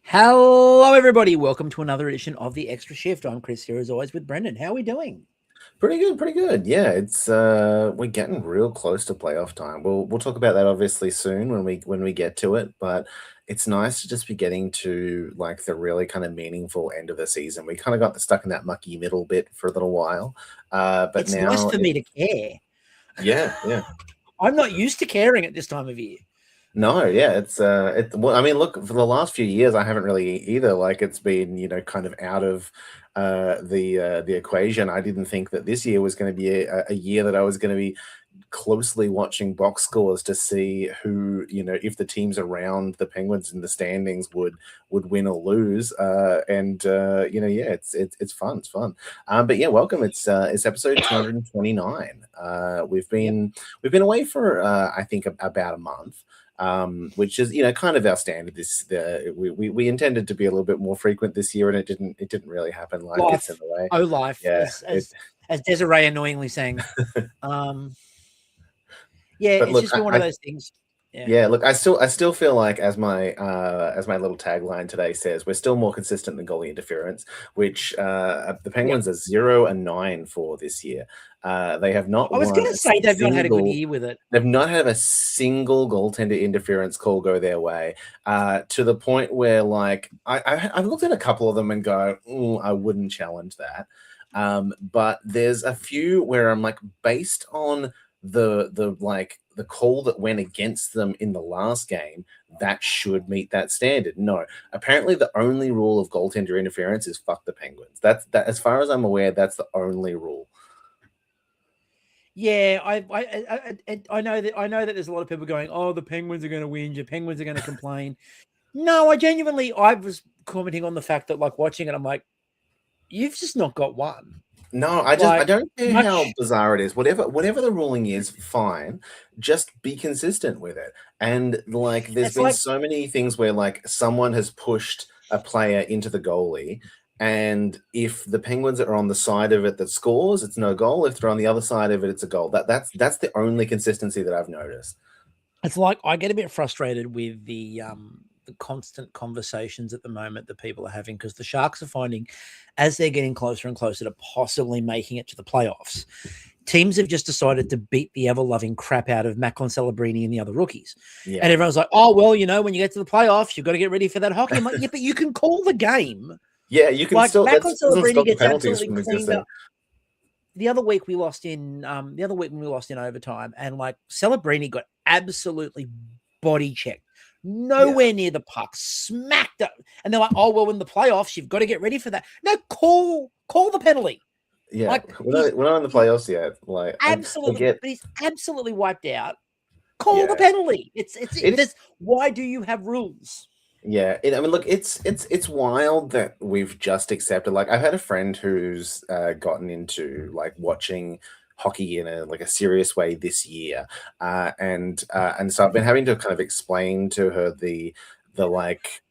Hello, everybody. Welcome to another edition of the Extra Shift. I'm Chris here, as always, with Brendan. How are we doing? Pretty good, pretty good. Yeah, it's we're getting real close to playoff time. We'll talk about that obviously soon when we get to it, but it's nice to just be getting to like the really kind of meaningful end of the season. We kind of got stuck in that mucky middle bit for a little while. But It's nice now for me to care. yeah. I'm not used to caring at this time of year. No, yeah, well, I mean, look, for the last few years I haven't really either. Like it's been, kind of out of the equation. I didn't think that this year was going to be a year that I was going to be closely watching box scores to see who, if the teams around the Penguins in the standings would win or lose. Yeah, it's fun. It's fun. But yeah, welcome. It's episode 229. Yep. We've been away for I think about a month. Which is kind of our standard. We intended to be a little bit more frequent this year, and it didn't really happen. Life gets in Life. the way. Oh, life. Yeah, As Desiree annoyingly sang. Um, yeah, but it's look, just been one of those things. Yeah. yeah, look, I still feel like as my little tagline today says, we're still more consistent than goalie interference, which the Yep. Penguins are 0-9 for this year. They have not I was won going to a say they've not had a good single. year with it. They've not had a single goaltender interference call go their way, to the point where, like, I've looked at a couple of them and go, I wouldn't challenge that. But there's a few where I'm like, based on the call that went against them in the last game, that should meet that standard. No, apparently the only rule of goaltender interference is fuck the Penguins. That's that, as far as I'm aware, that's the only rule. Yeah, I know that there's a lot of people going, "Oh, the Penguins are going to win. Your Penguins are going to complain." No, I was commenting on the fact that, like, watching it, I'm like, you've just not got one. No, I Like, don't care how much bizarre it is. Whatever the ruling is, fine. Just be consistent with it. And like there's it's been like so many things where like someone has pushed a player into the goalie, and if the Penguins are on the side of it that scores, it's no goal. If they're on the other side of it, it's a goal. That's the only consistency that I've noticed. it's like I get a bit frustrated with the constant conversations at the moment that people are having, because the Sharks are finding, as they're getting closer and closer to possibly making it to the playoffs, teams have just decided to beat the ever-loving crap out of Macklin Celebrini and the other rookies. Yeah. And everyone's like, "Oh, well, when you get to the playoffs, you've got to get ready for that hockey." I'm like, "Yeah, but you can call the game." Yeah, you can Like, still that Macklin doesn't Celebrini stop the gets penalties absolutely from cleaned existing. up. The other week when we lost in overtime, and like Celebrini got absolutely body checked, Yeah. nowhere near the puck, smacked up, and they're like, "Oh, well, in the playoffs, you've got to get ready for that." No, call the penalty. Yeah. Like, We're not in the he's playoffs yet. Like I absolutely, get but he's absolutely wiped out. Call the yeah. penalty. It's It this. Why do you have rules? Yeah, I mean, look, it's wild that we've just accepted. Like, I've had a friend who's gotten into like watching hockey in a serious way this year, and so I've been having to kind of explain to her the like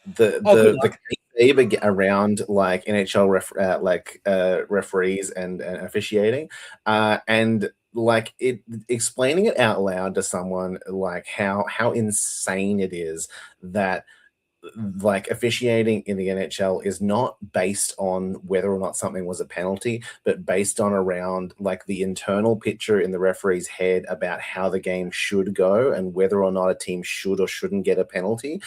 Oh, good the luck. kayfabe around like NHL referees and officiating, and like it explaining it out loud to someone like how insane it is that like officiating in the NHL is not based on whether or not something was a penalty, but based on around like the internal picture in the referee's head about how the game should go and whether or not a team should or shouldn't get a penalty.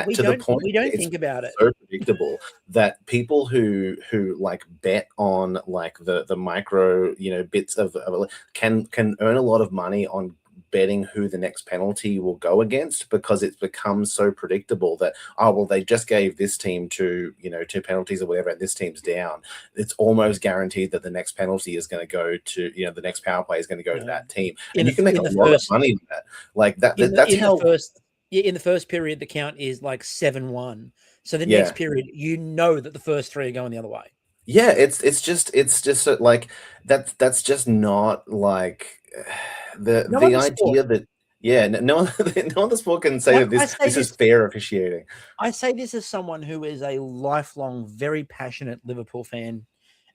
We To the don't point we where don't it's think about it. so predictable that people who like bet on like the micro bits of can earn a lot of money on betting who the next penalty will go against because it's become so predictable that, oh well, they just gave this team two penalties or whatever and this team's down. It's almost guaranteed that the next penalty is going to go to the next power play is going to go to Um, that team, in and you the can make in a the lot of first money with that. Like in the that's in the how. first yeah, in the first period, the count is like 7-1. So the next Yeah. period, that the first three are going the other way. Yeah, it's just like that's just not like No the other sport. idea that yeah, no one no other sport can say Like, that this is fair officiating. I say this as someone who is a lifelong, very passionate Liverpool fan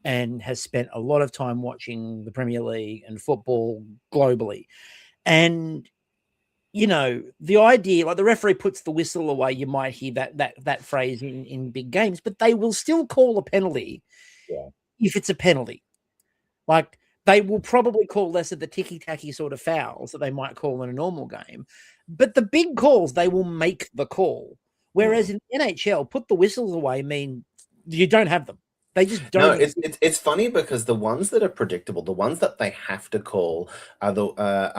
and has spent a lot of time watching the Premier League and football globally. And you know, the idea, like the referee puts the whistle away, you might hear that phrase in big games, but they will still call a penalty if it's a penalty. Like they will probably call less of the ticky-tacky sort of fouls that they might call in a normal game. But the big calls, they will make the call. Whereas in NHL, put the whistles away mean you don't have them. They just don't. No, it's funny because the ones that are predictable, the ones that they have to call are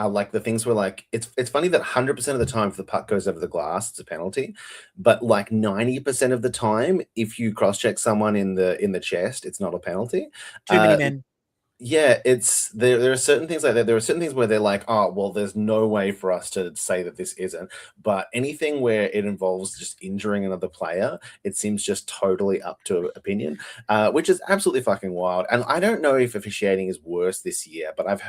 like the things where like it's funny that 100% of the time if the puck goes over the glass, it's a penalty, but like 90% of the time, if you cross check someone in the chest, it's not a penalty. Too many men. Yeah, it's there are certain things like that. There are certain things where they're like, oh, well, there's no way for us to say that this isn't. But anything where it involves just injuring another player, it seems just totally up to opinion, which is absolutely fucking wild. And I don't know if officiating is worse this year, but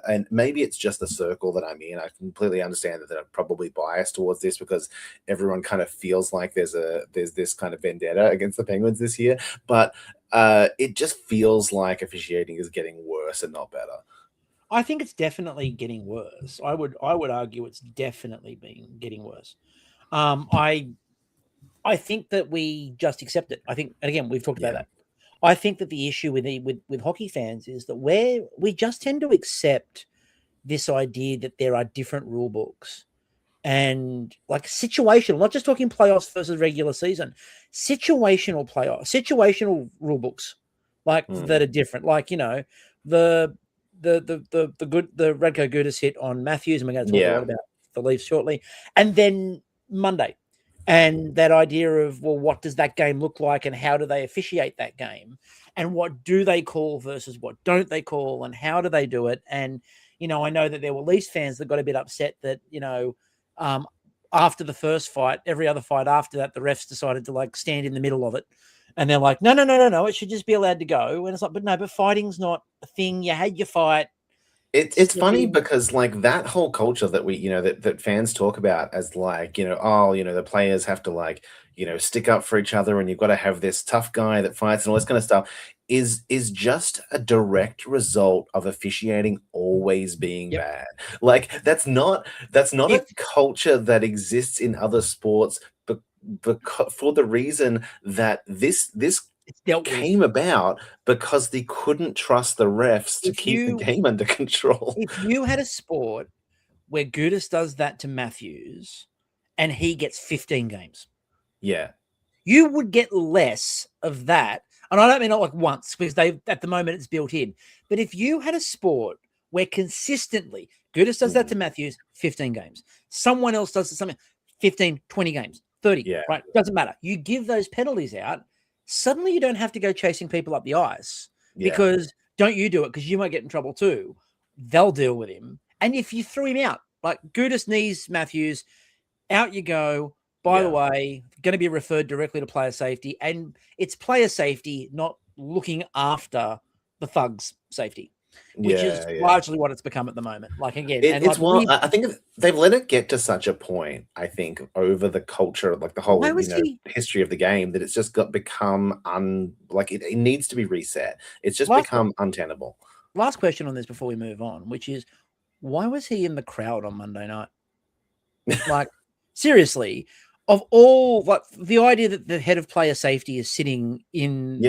and maybe it's just the circle that I'm in. I completely understand that I'm probably biased towards this because everyone kind of feels like there's this kind of vendetta against the Penguins this year. But it just feels like officiating is getting worse and not better. I think it's definitely getting worse. I would argue it's definitely been getting worse. I think that we just accept it. I think, and again, we've talked about that. I think that the issue with hockey fans is that we just tend to accept this idea that there are different rule books and like situational, not just talking playoffs versus regular season, situational rule books, like that are different. Like, you know, the Radko Gudas hit on Matthews, and we're going to talk a lot about the Leafs shortly, and then Monday, and that idea of, well, what does that game look like, and how do they officiate that game, and what do they call versus what don't they call, and how do they do it, and you know, I know that there were Leafs fans that got a bit upset that, you know, after the first fight, every other fight after that, the refs decided to like stand in the middle of it. And they're like, no, it should just be allowed to go. And it's like, but fighting's not a thing. You had your fight. It's funny because like that whole culture that we, you know, that fans talk about as like, you know, oh, you know, the players have to like, you know, stick up for each other and you've got to have this tough guy that fights and all this kind of stuff is just a direct result of officiating always being bad. Like that's not a culture that exists in other sports, but for the reason that this came about because they couldn't trust the refs to keep the game under control. If you had a sport where Gudas does that to Matthews and he gets 15 games, you would get less of that. And I don't mean not like once, because at the moment it's built in. But if you had a sport where consistently Gudas does that to Matthews, 15 games, someone else does something, 15, 20 games, 30, right? Doesn't matter. You give those penalties out, suddenly you don't have to go chasing people up the ice because don't you do it because you might get in trouble too. They'll deal with him. And if you threw him out, like Gudas knees Matthews, out you go. By the way, going to be referred directly to player safety, and it's player safety, not looking after the thugs' safety, which is largely what it's become at the moment. Like again, I think they've let it get to such a point. I think over the culture, like the whole history of the game, that it's just become it needs to be reset. It's just become untenable. Last question on this before we move on, which is, why was he in the crowd on Monday night? Like seriously. Of all, like the idea that the head of player safety is sitting in,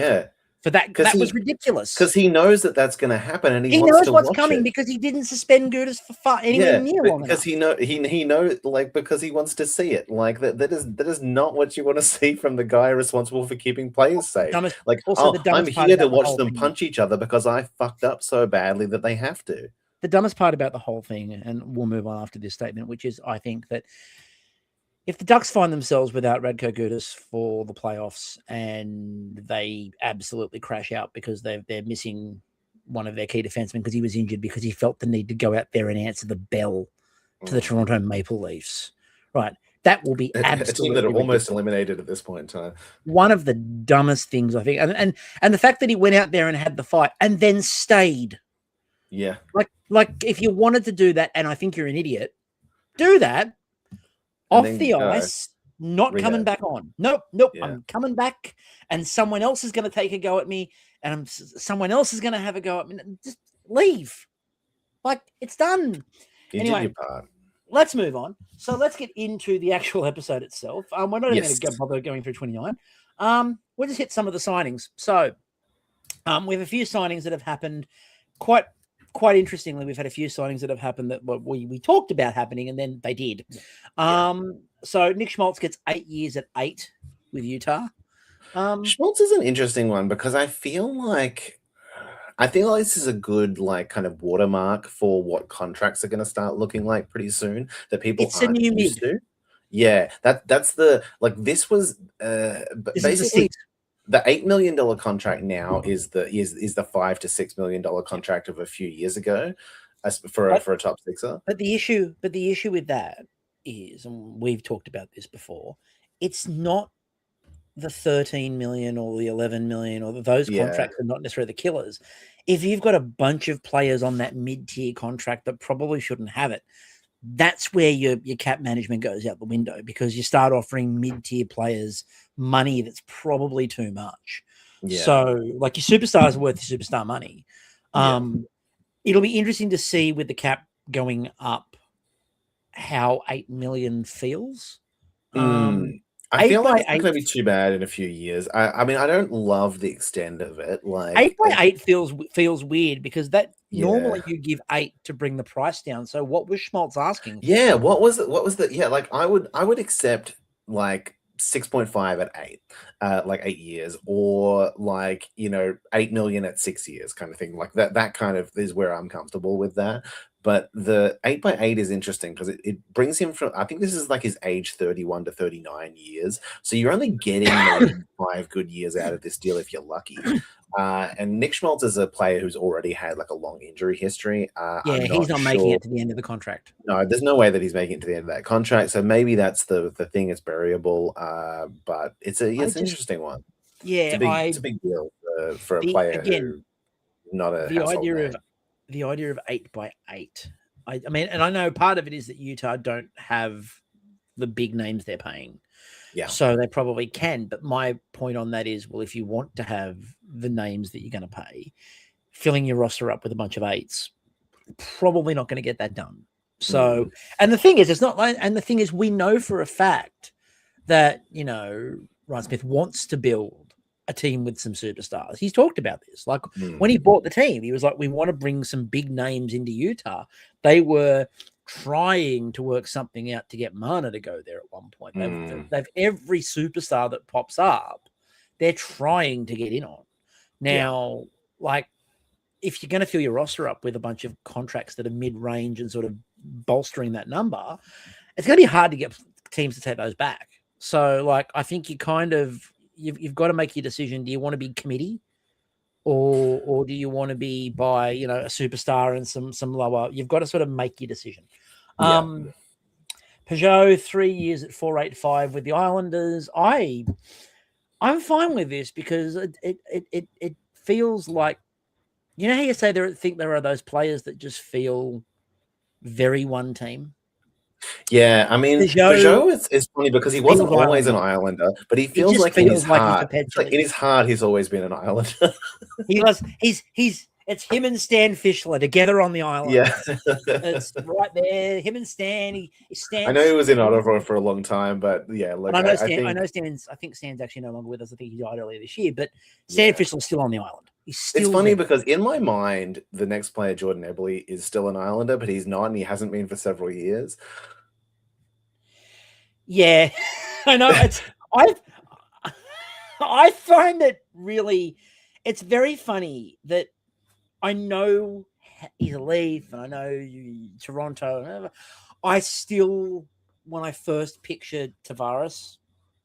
for that was ridiculous. Because he knows that that's going to happen, and he knows to what's watch coming it. Because he didn't suspend Gudas for anywhere near long enough. Because he knows, like, because he wants to see it. Like that is not what you want to see from the guy responsible for keeping players safe. I'm here to watch them punch each other because I fucked up so badly that they have to. The dumbest part about the whole thing, and we'll move on after this statement, which is, I think that if the Ducks find themselves without Radko Gudas for the playoffs and they absolutely crash out because they're missing one of their key defensemen because he was injured because he felt the need to go out there and answer the bell to the Toronto Maple Leafs, right? That will be absolutely a team that are almost eliminated at this point in time. One of the dumbest things, I think, and the fact that he went out there and had the fight and then stayed. Yeah, like if you wanted to do that, and I think you're an idiot, do that. Off the ice, not coming back on. Nope. I'm coming back, and someone else is going to take a go at me, and someone else is going to have a go at me. Just leave. Like, it's done. You did your part. let's move on. So let's get into the actual episode itself. We're not even going to bother going through 29. We'll just hit some of the signings. So we have a few signings that have happened quite interestingly. We've had a few signings that have happened that we talked about happening, and then they did. So Nick Schmaltz gets 8 years at 8 with Utah. Schmaltz is an interesting one because I feel like this is a good kind of watermark for what contracts are going to start looking like pretty soon that people aren't used to. Yeah, that's the this was basically the $8 million contract now is the $5 to $6 million contract of a few years ago for a top sixer. But the issue with that is, and we've talked about this before, it's not the 13 million or the 11 million or those contracts are not necessarily the killers. If you've got a bunch of players on that mid-tier contract that probably shouldn't have it, that's where your cap management goes out the window, because you start offering mid-tier players money that's probably too much. So your superstars are worth your superstar money. It'll be interesting to see with the cap going up how 8 million feels. I feel like it's not going to be too bad in a few years. I mean, I don't love the extent of it. 8 by 8 feels weird because that normally you give 8 to bring the price down. So what was Schmaltz asking? Yeah, what was the I would accept 6.5 at 8, 8 years, or 8 million at 6 years kind of thing. That kind of is where I'm comfortable with that. But the 8 by 8 is interesting because it brings him from, I think this is his age 31 to 39 years. So you're only getting 5 good years out of this deal if you're lucky. And Nick Schmaltz is a player who's already had a long injury history. He's not making it to the end of the contract. No, there's no way that he's making it to the end of that contract. So maybe that's the thing. It's variable, but it's an interesting one. Yeah, it's a big deal for a player who not a household name. The idea of 8 by 8. I mean, and I know part of it is that Utah don't have the big names they're paying. Yeah. So they probably can. But my point on that is, well, if you want to have the names that you're going to pay, filling your roster up with a bunch of 8s, probably not going to get that done. So, and the thing is, we know for a fact that, Ryan Smith wants to build a team with some superstars. He's talked about this. When he bought the team, he was like, we want to bring some big names into Utah. They were trying to work something out to get Mana to go there at one point. They've every superstar that pops up, they're trying to get in on. Now, if you're going to fill your roster up with a bunch of contracts that are mid-range and sort of bolstering that number, it's going to be hard to get teams to take those back. So, I think you kind of you've got to make your decision. Do you want to be committee, or do you want to be by a superstar and some lower? You've got to sort of make your decision. Peugeot 3 years at 485 with the Islanders. I'm fine with this because it feels like, how you say there are those players that just feel very one team. Yeah, I mean, Peugeot is funny because he wasn't always an Islander, but he feels like in his heart, in his heart, he's always been an Islander. It's him and Stan Fischler together on the island. Yeah, it's right there. Him and Stan. I know he was in Ottawa for a long time, but yeah, I think Stan's actually no longer with us. I think he died earlier this year, but Stan Fischler's still on the island. It's funny because in my mind, the next player, Jordan Eberle, is still an Islander, but he's not, and he hasn't been for several years. Yeah, I know. I find it really, it's very funny that I know he's a Leaf and I know Toronto. I still, when I first pictured Tavares,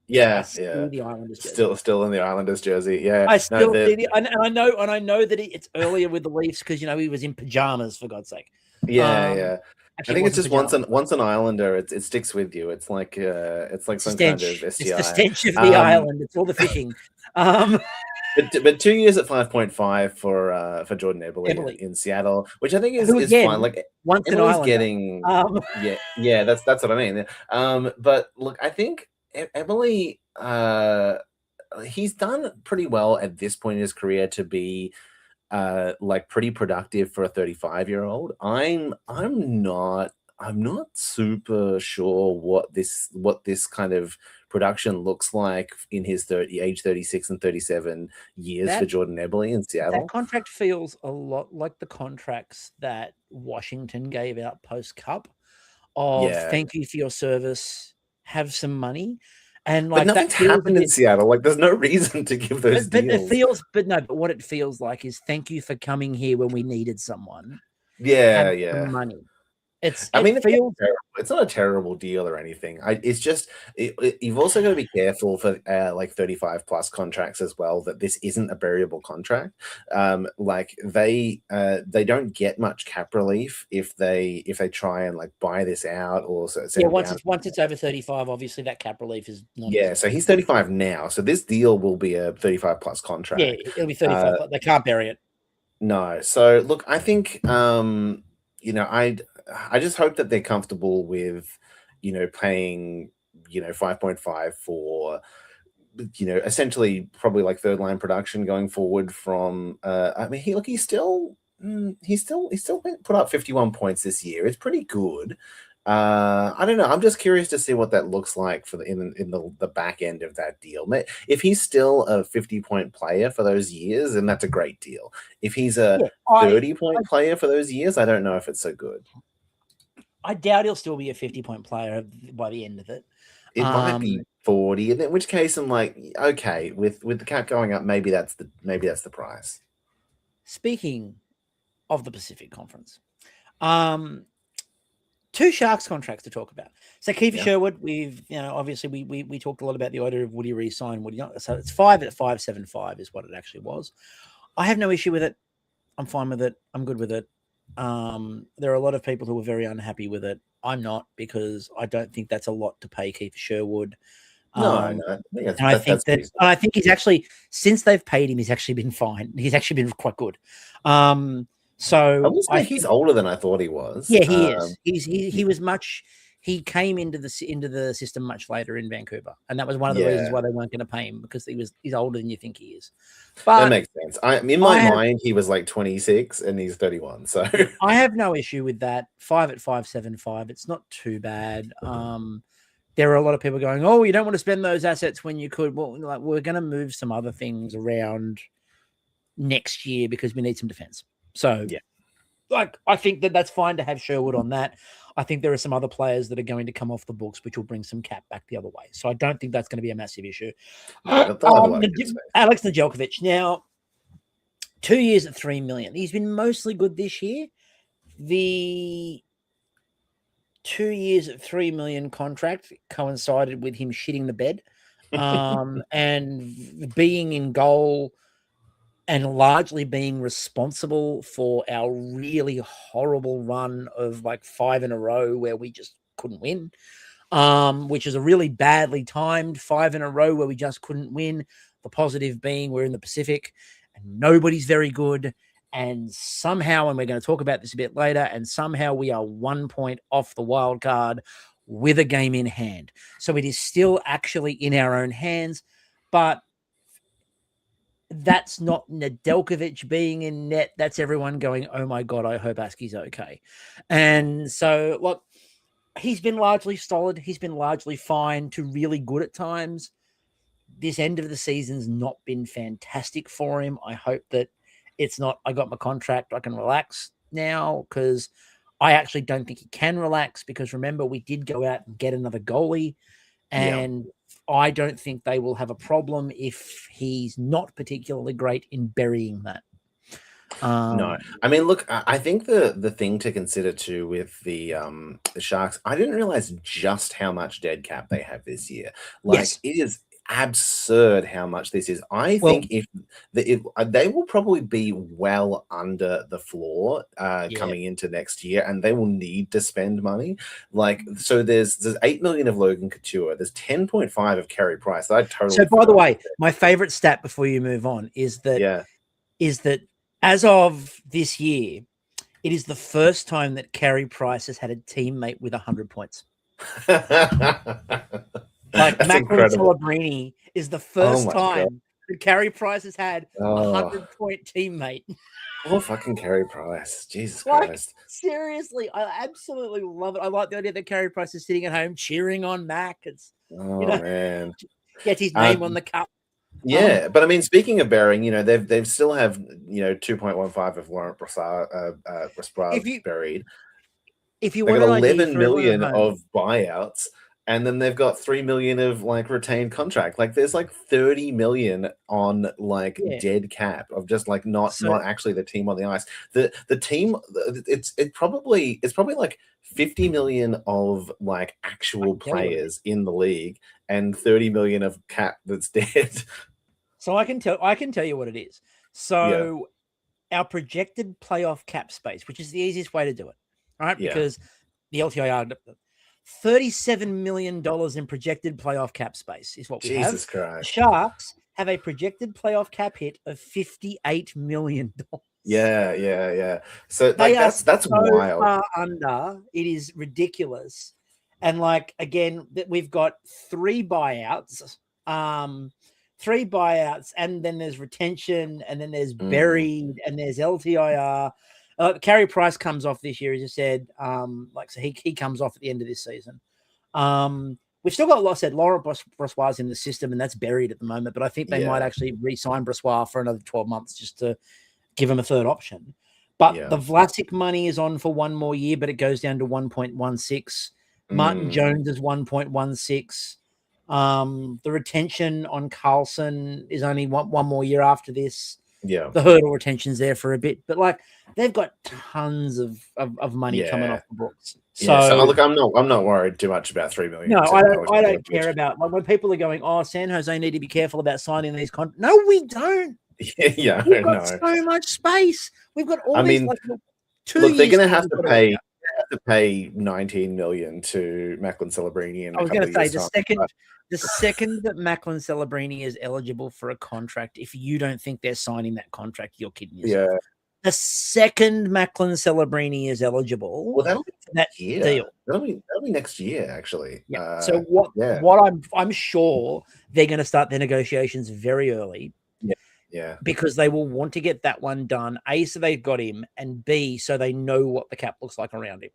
the Islanders jersey. Still in the Islanders jersey. Yeah, I still and I know that it's earlier with the Leafs because he was in pajamas, for God's sake. Yeah. I think it's just once an Islander, it sticks with you. It's like some kind of STI. It's the stench of the island. It's all the fishing. But 2 years at 5.5 for Jordan Eberle in Seattle, which I think is fine. Once an Islander getting that's what I mean. But look, I think Eberle he's done pretty well at this point in his career to be pretty productive for a 35-year-old. I'm not I'm not super sure what this kind of production looks like in his age 36 and 37 years for That Jordan Eberle in that Seattle. contract feels a lot like the contracts that Washington gave out post Cup of Yeah, thank you for your service, have some money. And but like that nothing's feels a happened in bit Seattle. Like, there's no reason to give those but it deals. feels but no, but what it feels like is thank you for coming here when we needed someone. Have Yeah, some yeah. money. I It mean, feels it's not a terrible deal or anything. It's just you've also got to be careful for like 35 plus contracts as well, that this isn't a variable contract. Like they don't get much cap relief if they try and like buy this out or yeah, send him down. once it's over 35, obviously that cap relief is Yeah, so non-existent. he's 35 now. So this deal will be a 35 plus Yeah, contract. it'll be 35, but they can't bury it. No. So look, I think you know, I just hope that they're comfortable with, paying, 5.5 for, essentially probably like third line production going forward from I mean he still put up 51 points this year. It's pretty good. I don't know. I'm just curious to see what that looks like for the back end of that deal. If he's still a 50-point player for those years, then that's a great deal. If he's a Yeah, 30-point player for those years, I don't know if it's so good. I doubt he'll still be a 50-point player by the end of it. It might be 40, in which case I'm like, okay, with the cap going up, maybe that's the price. Speaking of the Pacific Conference, two Sharks contracts to talk about. So Kiefer Sherwood, obviously we talked a lot about the idea of would he re-sign, would he not? So it's 5 at 5.75 is what it actually was. I have no issue with it. I'm fine with it. I'm good with it. There are a lot of people who are very unhappy with it. I'm not, because I don't think that's a lot to pay Kiefer Sherwood. No, And I think I think he's actually, since they've paid him, he's actually been fine. He's actually been quite good. So I will say he's older than I thought he was. Yeah, he is. He was much. He came into the system much later in Vancouver, and that was one of the reasons why they weren't going to pay him, because he's older than you think he is. But that makes sense. In my mind, he was like 26 and he's 31. So I have no issue with that. 5 at 5.75. It's not too bad. There are a lot of people going, "Oh, you don't want to spend those assets when you could." Well, like, we're going to move some other things around next year because we need some defense. So yeah. Like, I think that's fine to have Sherwood on that. I think there are some other players that are going to come off the books, which will bring some cap back the other way. So I don't think that's going to be a massive issue. Alex Nedeljkovic, now 2 years at $3 million. He's been mostly good this year. The 2 years at $3 million contract coincided with him shitting the bed, and being in goal, and largely being responsible for our really horrible run of like 5 in a row where we just couldn't win, which is a really badly timed 5 in a row where we just couldn't win. The positive being we're in the Pacific and nobody's very good. And somehow, and we're going to talk about this a bit later, and somehow we are 1 point off the wild card with a game in hand. So it is still actually in our own hands, but that's not Nedeljkovic being in net. That's everyone going, oh my God, I hope Aski's okay. And so, look, he's been largely solid. He's been largely fine to really good at times. This end of the season's not been fantastic for him. I hope that it's not, I got my contract, I can relax now, because I actually don't think he can relax, because remember, we did go out and get another goalie, and I don't think they will have a problem if he's not particularly great in burying that. No, I mean, look, I think the thing to consider too with the Sharks, I didn't realize just how much dead cap they have this year. Like, it is absurd how much this is. I think if they will probably be well under the floor coming into next year, and they will need to spend money. Like, so there's 8 million of Logan Couture, there's 10.5 of Carey Price. I totally. So by the way, my favorite stat before you move on is that as of this year, it is the first time that Carey Price has had a teammate with 100 points. Like, Macklin Celebrini is the first time that Carey Price has had a 100-point teammate. Oh, fucking Carey Price. Jesus Like, Christ. seriously, I absolutely love it. I like the idea that Carey Price is sitting at home cheering on Mac. It's, Oh, man. gets his Uh, name on the cup. Yeah, but I mean, speaking of burying, they've still have 2.15 of Laurent If Brassard you buried. if you They want got an idea 11 for everyone at million home, of buyouts, and then they've got 3 million of like retained contract. Like there's like 30 million on like yeah. dead cap of just like not So actually the team on the ice. The team it's probably like 50 million of like I actual can tell you what it is. players in the league and 30 million of cap that's dead. So I can tell you what it is. Yeah. So our projected playoff cap space, which is the easiest way to do it, right? Yeah. Because the LTIR, $37 million in projected playoff cap space is what we have. Jesus Christ. The Sharks have a projected playoff cap hit of $58 million. Yeah. So They like are that's so wild. far under. It is ridiculous. And like, again, that we've got three buyouts, and then there's retention, and then there's buried, and there's LTIR. Carey Price comes off this year, as you said. So he comes off at the end of this season. We've still got, like I said, Laurent Brossoir's in the system, and that's buried at the moment. But I think they might actually re-sign Brossoir for another 12 months just to give him a third option. But the Vlasic money is on for one more year, but it goes down to 1.16. Martin Jones is 1.16. The retention on Carlson is only one more year after this. Yeah. The hurdle retention's there for a bit, but like they've got tons of money coming off the books. So look, I'm not worried too much about 3 million. No, I don't care about like when people are going, oh, San Jose need to be careful about signing these contracts. No, we don't. Yeah, we've got so much space. We've got all these. Like, 2 look, they're years going to have to pay 19 million to Macklin Celebrini. I was going to say the second that Macklin Celebrini is eligible for a contract, if you don't think they're signing that contract, you're kidding yourself. Yeah. The second Macklin Celebrini is eligible, well, that'll be that year. deal. That'll be next year, actually. Yeah. So what I'm sure they're going to start their negotiations very early. Yeah. Because they will want to get that one done. A, so they've got him, and B, so they know what the cap looks like around him.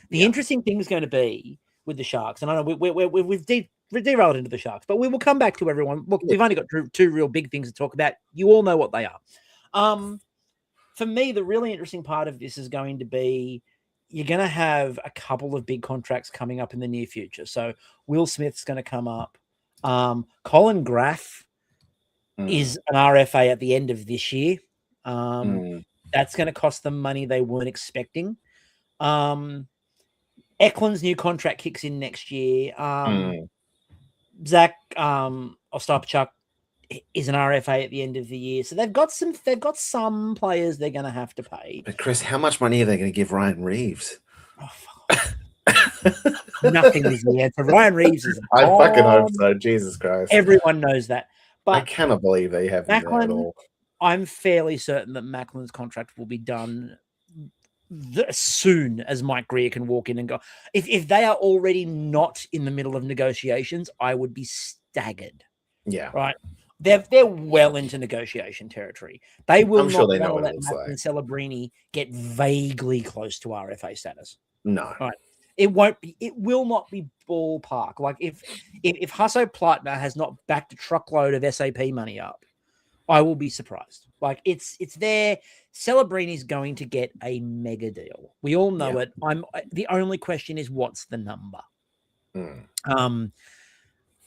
The interesting thing is going to be with the Sharks, and I know we've derailed into the Sharks, but we will come back to everyone. Look, we've only got two real big things to talk about. You all know what they are. For me, the really interesting part of this is going to be you're going to have a couple of big contracts coming up in the near future. So Will Smith's going to come up. Colin Graff is an RFA at the end of this year. That's going to cost them money they weren't expecting. Eklund's new contract kicks in next year. Zach Ostapchuk is an RFA at the end of the year. So they've got some players they're going to have to pay. But Chris, how much money are they going to give Ryan Reeves? Nothing is the answer. Ryan Reeves is I fucking hope so. Jesus Christ. Everyone knows that. But I cannot believe they have Macklin, at all. I'm fairly certain that Macklin's contract will be done as soon as Mike Greer can walk in and go. If they are already not in the middle of negotiations, I would be staggered. Yeah. Right. They're well into negotiation territory. They will not want to let Macklin Celebrini get vaguely close to RFA status. No. Right. It will not be ballpark. Like if Hasso Plattner has not backed a truckload of SAP money up, I will be surprised. Like it's there. Celebrini's going to get a mega deal. We all know it. The only question is what's the number? And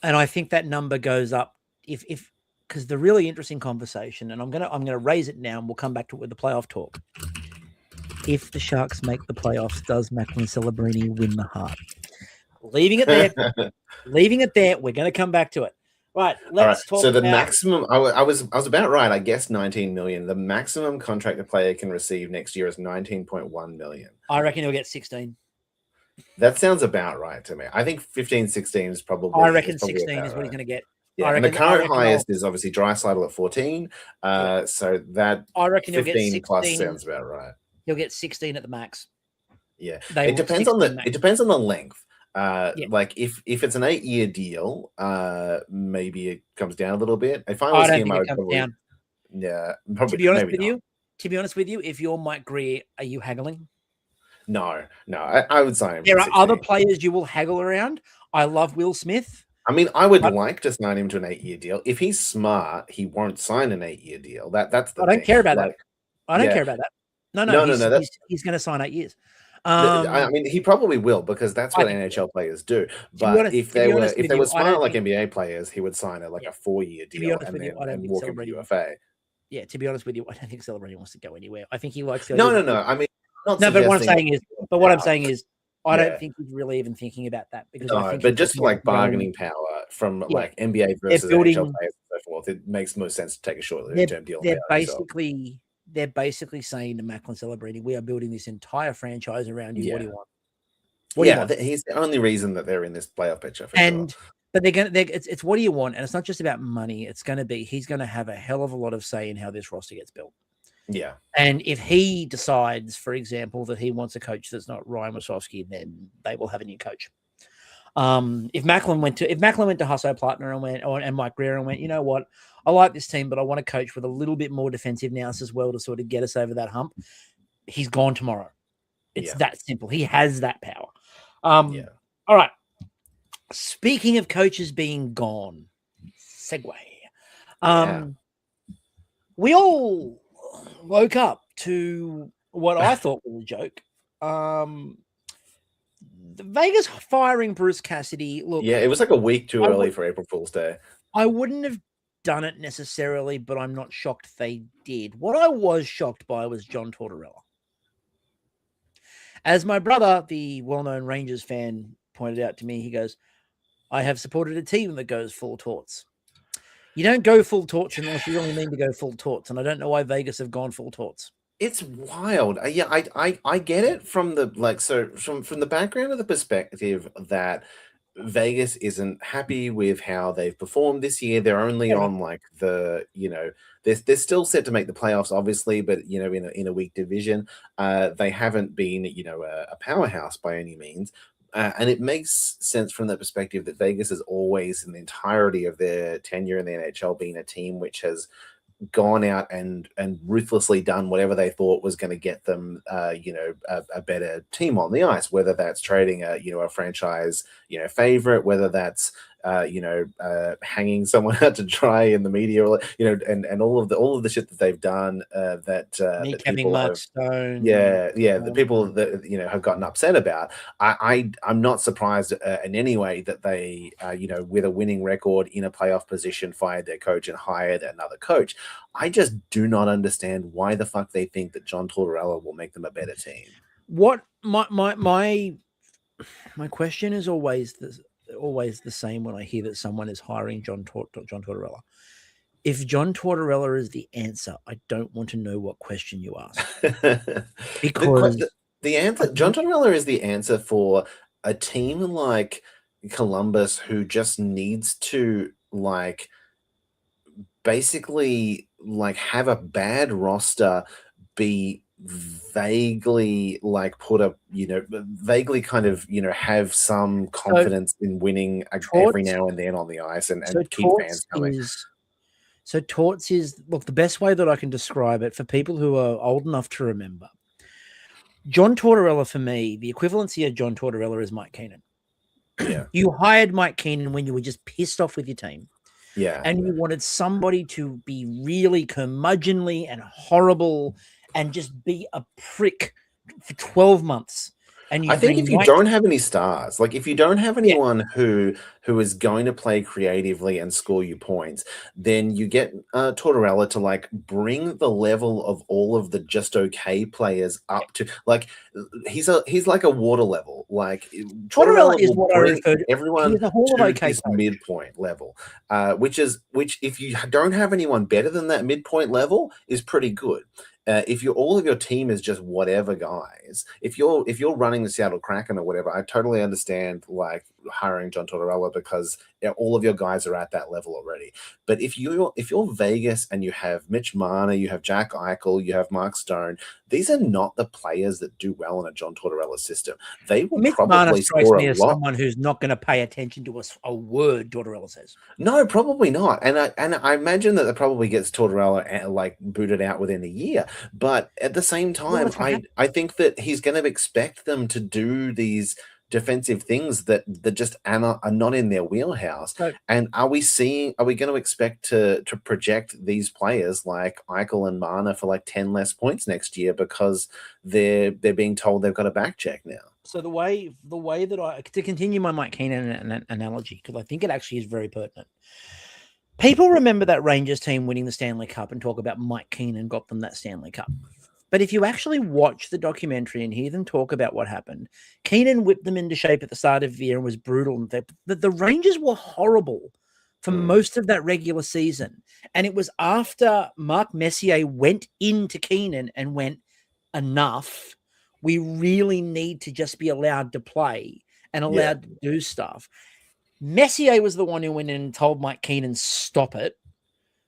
I think that number goes up because the really interesting conversation, and I'm gonna raise it now, and we'll come back to it with the playoff talk. If the Sharks make the playoffs, does Macklin Celebrini win the heart? Leaving it there. We're going to come back to it. Right. Let's talk. So the maximum, I was about right. I guess 19 million. The maximum contract a player can receive next year is 19.1 million. I reckon he'll get 16. That sounds about right to me. I think 15, 16 is probably. I reckon 16 is what he's going to get. Yeah, and the current highest is obviously Draisaitl at 14. So that I reckon 15 plus sounds about right. He'll get 16 at the max. Yeah, it depends on the length. Like if it's an 8-year deal, maybe it comes down a little bit. If I was him, I would probably down. Yeah, probably. To be honest with you, To be honest with you, if you're Mike Greer, are you haggling? No, I would sign him. There for are other 16. players you will haggle around. I love Will Smith. I mean, I would But like to sign him to an 8-year deal. If he's smart, he won't sign an 8-year deal. That's the I don't thing. care about that. Like, I don't yeah, care about that. No, no, no, no. he's going to sign 8 years. I mean, he probably will because that's I what think he will. NHL players do. But if To they be were honest with you, I smart don't like think. NBA players, he would sign a Yeah, 4-year to be deal honest and with you, then I don't and think walk into Celebrity. UFA. Yeah, to be honest with you, I don't think Celebrity wants to go anywhere. I think he likes the No, idea no, of. no. I mean, I'm not No, but what I'm suggesting saying is, but what I'm saying is, I don't yeah. think he's really even thinking about that because I No, think but he's just looking for at like it going, bargaining power from yeah, like NBA they're versus NHL building. players and so forth, it makes most sense to take a They're short-term deal and pay they're out yourself. basically saying to Macklin Celebrity, we are building this entire franchise around you. What do Yeah. you want? What do you Yeah, want? he's the only reason that they're in this playoff picture for sure. And but it's what do you want? And it's not just about money. It's going to be he's going to have a hell of a lot of say in how this roster gets built. Yeah. And if he decides, for example, that he wants a coach that's not Ryan Wasowski, then they will have a new coach. If Macklin went to Hasso Plattner and Mike Greer and went, you know what, I like this team, but I want a coach with a little bit more defensive nous as well to sort of get us over that hump. He's gone tomorrow. It's that simple. He has that power. All right. Speaking of coaches being gone, segue. We all woke up to what I thought was a joke. The Vegas firing Bruce Cassidy. Look, yeah, it was like a week too early for April Fool's Day. I wouldn't have done it necessarily, but I'm not shocked they did. What I was shocked by was John Tortorella. As my brother, the well-known Rangers fan, pointed out to me, he goes, I have supported a team that goes full torts. You don't go full torts unless you really mean to go full torts, and I don't know why Vegas have gone full torts. It's wild. Yeah, I get it from the from the background of the perspective that Vegas isn't happy with how they've performed this year. They're only on like they're still set to make the playoffs, obviously, but in a weak division. They haven't been a powerhouse by any means. And it makes sense from the perspective that Vegas has always, in the entirety of their tenure in the NHL, been a team which has gone out and ruthlessly done whatever they thought was going to get them a better team on the ice, whether that's trading a franchise favorite, whether that's hanging someone out to dry in the media, or and all of the shit that they've done that people have the people that have gotten upset about. I'm not surprised in any way that they with a winning record in a playoff position fired their coach and hired another coach. I just do not understand why the fuck they think that John Tortorella will make them a better team. What my question is always the same when I hear that someone is hiring John Tortorella. If John Tortorella is the answer, I don't want to know what question you ask. Because the answer, John Tortorella is the answer for a team like Columbus who just needs to basically have a bad roster, be vaguely vaguely kind of have some confidence in winning every now and then on the ice and keep fans coming. So Torts is, look, the best way that I can describe it for people who are old enough to remember, John Tortorella, for me, the equivalency of John Tortorella is Mike Keenan. Yeah. You hired Mike Keenan when you were just pissed off with your team. Yeah. And you wanted somebody to be really curmudgeonly and horrible and just be a prick for 12 months. And I think if you don't have any stars, like if you don't have anyone who is going to play creatively and score you points, then you get Tortorella to bring the level of all of the just okay players up to he's like a water level. Tortorella is what I refer to everyone he's a whole to okay this midpoint level, which if you don't have anyone better than that midpoint level is pretty good. If all of your team is just whatever guys, if you're running the Seattle Kraken or whatever, I totally understand hiring John Tortorella because all of your guys are at that level already. But if you're Vegas and you have Mitch Marner, you have Jack Eichel, you have Mark Stone, these are not the players that do well in a John Tortorella system. They will Mitch Marner probably strikes score a me as lot. someone who's not going to pay attention to a word Tortorella says. No, probably not. And I imagine that it probably gets Tortorella like booted out within a year. But at the same time, I think that he's going to expect them to do these defensive things that just are not in their wheelhouse. So, and are we going to expect to project these players like Eichel and Marner for like 10 less points next year because they're being told they've got a back check now? So the way that to continue my Mike Keenan analogy, because I think it actually is very pertinent. People remember that Rangers team winning the Stanley Cup and talk about Mike Keenan got them that Stanley Cup. But if you actually watch the documentary and hear them talk about what happened, Keenan whipped them into shape at the start of the year and was brutal. The Rangers were horrible for most of that regular season. And it was after Mark Messier went into Keenan and went, enough. We really need to just be allowed to play and allowed to do stuff. Messier was the one who went in and told Mike Keenan, stop it.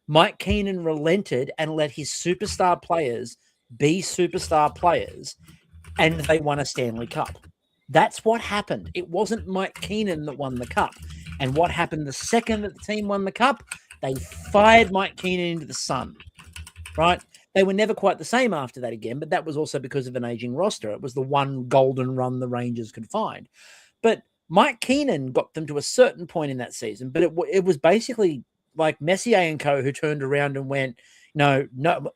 Mike Keenan relented and let his superstar players be superstar players, and they won a Stanley Cup. That's what happened. It wasn't Mike Keenan that won the cup. And what happened the second that the team won the cup? They fired Mike Keenan into the sun, right? They were never quite the same after that again, but that was also because of an aging roster. It was the one golden run the Rangers could find. But Mike Keenan got them to a certain point in that season, but it was basically like Messier and co who turned around and went, no,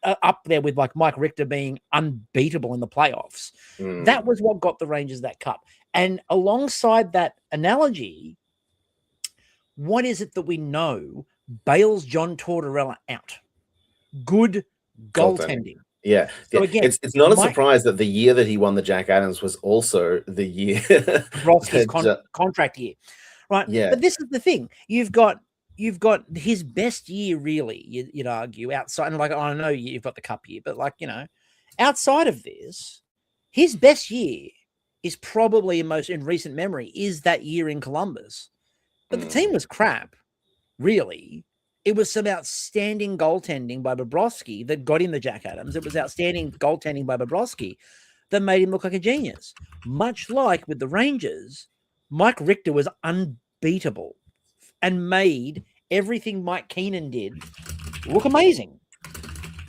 up there with like Mike Richter being unbeatable in the playoffs. That was what got the Rangers that cup. And alongside that analogy, what is it that we know bails John Tortorella out? Good goaltending. Yeah. So again, it's not a surprise that the year that he won the Jack Adams was also the year Brodsky's contract year, right? Yeah. But this is the thing: you've got his best year, really. You'd argue outside, and like I know you've got the cup year, but like outside of this, his best year is probably in recent memory is that year in Columbus. But the team was crap, really. It was some outstanding goaltending by Bobrovsky that got him the Jack Adams. It was outstanding goaltending by Bobrovsky that made him look like a genius. Much like with the Rangers, Mike Richter was unbeatable and made everything Mike Keenan did look amazing.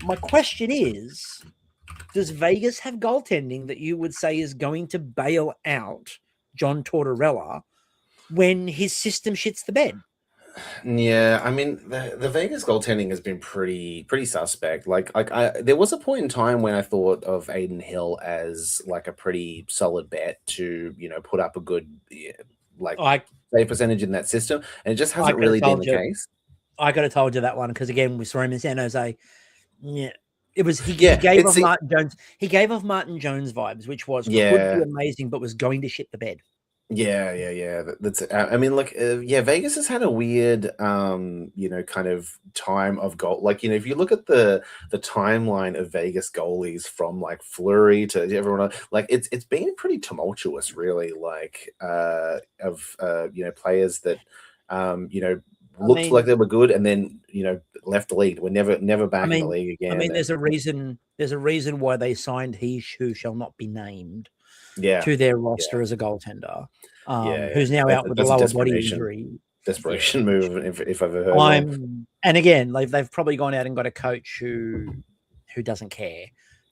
My question is, does Vegas have goaltending that you would say is going to bail out John Tortorella when his system shits the bed? Yeah, I mean the Vegas goaltending has been pretty suspect. There was a point in time when I thought of Aiden Hill as like a pretty solid bet to put up a good save percentage in that system, and it just hasn't really been the case. I could have told you that one because again we saw him in San Jose. Yeah, it was he gave off Martin Jones. He gave off Martin Jones vibes, which was could be amazing, but was going to shit the bed. Yeah. That's. I mean, Vegas has had a weird, kind of time of goal. Like, if you look at the timeline of Vegas goalies from like Fleury to everyone, like it's been pretty tumultuous, really. Like, players that, looked like they were good and then left the league. We're never back in the league again. I mean, there's a reason why they signed he who shall not be named. To their roster as a goaltender, who's now out with a lower body injury. Desperation move, if I've ever heard one. And again, they've probably gone out and got a coach who doesn't care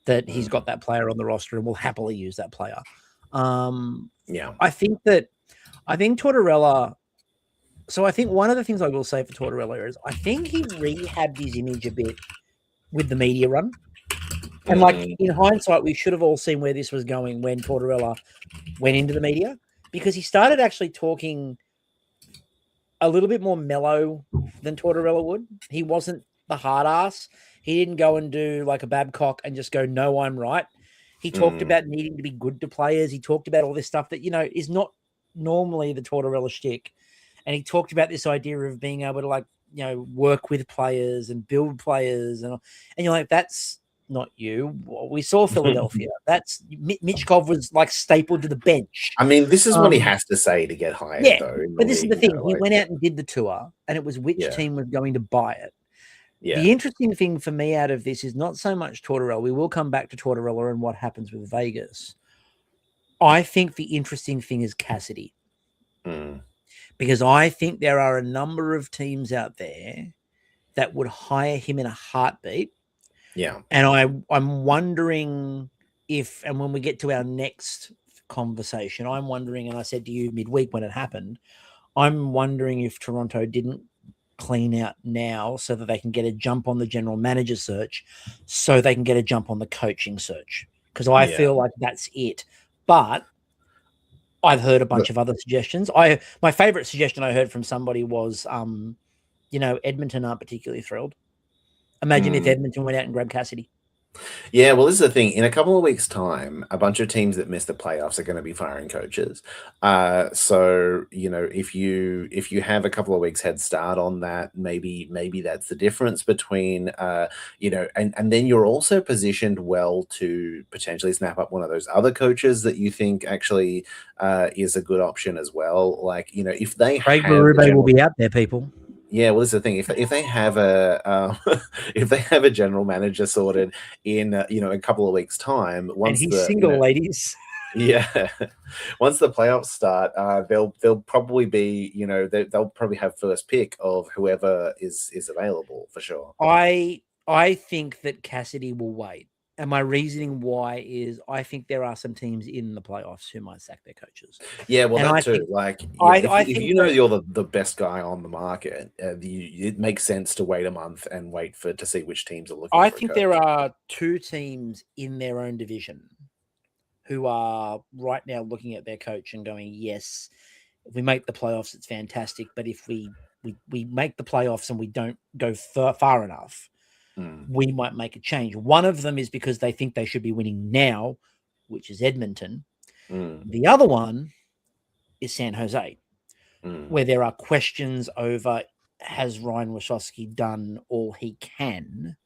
that he's got that player on the roster and will happily use that player. I think Tortorella. So I think one of the things I will say for Tortorella is I think he rehabbed his image a bit with the media run. And in hindsight, we should have all seen where this was going when Tortorella went into the media, because he started actually talking a little bit more mellow than Tortorella would. He wasn't the hard ass. He didn't go and do like a Babcock and just go, no, I'm right. He talked about needing to be good to players. He talked about all this stuff that, is not normally the Tortorella shtick. And he talked about this idea of being able to work with players and build players. And you're like, that's not you. We saw Philadelphia. That's Mitchkov was like stapled to the bench. I mean, this is what he has to say to get hired, Yeah, though. In but the this is league, the thing. now, He like, went out and did the tour, and it was which Yeah. team was going to buy it. yeah, The interesting thing for me out of this is not so much Tortorella. We will come back to Tortorella and what happens with Vegas. I think the interesting thing is Cassidy. Because I think there are a number of teams out there that would hire him in a heartbeat. yeah, And I'm wondering if, and when we get to our next conversation, I'm wondering, and I said to you midweek when it happened, I'm wondering if Toronto didn't clean out now so that they can get a jump on the general manager search, so they can get a jump on the coaching search. Because I feel like that's it. But I've heard a bunch of other suggestions. My favorite suggestion I heard from somebody was, Edmonton aren't particularly thrilled. Imagine if Edmonton went out and grabbed Cassidy. Yeah, well, this is the thing. In a couple of weeks' time, a bunch of teams that miss the playoffs are going to be firing coaches. So if you have a couple of weeks head start on that, maybe that's the difference between and then you're also positioned well to potentially snap up one of those other coaches that you think actually is a good option as well. Like, if they Craig have Berube will be out there, people. Yeah, well, this is the thing. If they have a if they have a general manager sorted in a couple of weeks' time, And he's single, ladies. Yeah, once the playoffs start, they'll probably be they'll probably have first pick of whoever is available for sure. I think that Cassidy will wait. And my reasoning why is I think there are some teams in the playoffs who might sack their coaches. Yeah, well, and that I too. think, Like, I if think you know you're the best guy on the market, it makes sense to wait a month and wait to see which teams are looking. I for a think coach. there are two teams in their own division who are right now looking at their coach and going, yes, if we make the playoffs, it's fantastic. But if we make the playoffs and we don't go far enough, we might make a change. One of them is because they think they should be winning now, which is Edmonton. The other one is San Jose, where there are questions over, has Ryan Wachowski done all he can?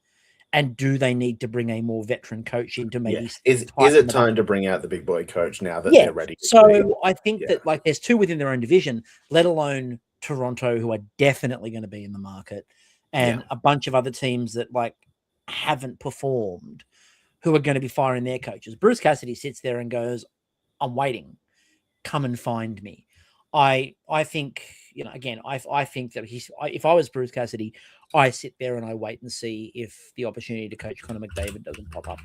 And do they need to bring a more veteran coach in to maybe is it time to bring out the big boy coach now that they're ready? So I think that there's two within their own division, let alone Toronto, who are definitely going to be in the market, and a bunch of other teams that haven't performed, who are going to be firing their coaches. Bruce Cassidy sits there and goes, I'm waiting. Come and find me. I think, again, I think that if I was Bruce Cassidy, I sit there and I wait and see if the opportunity to coach Connor McDavid doesn't pop up.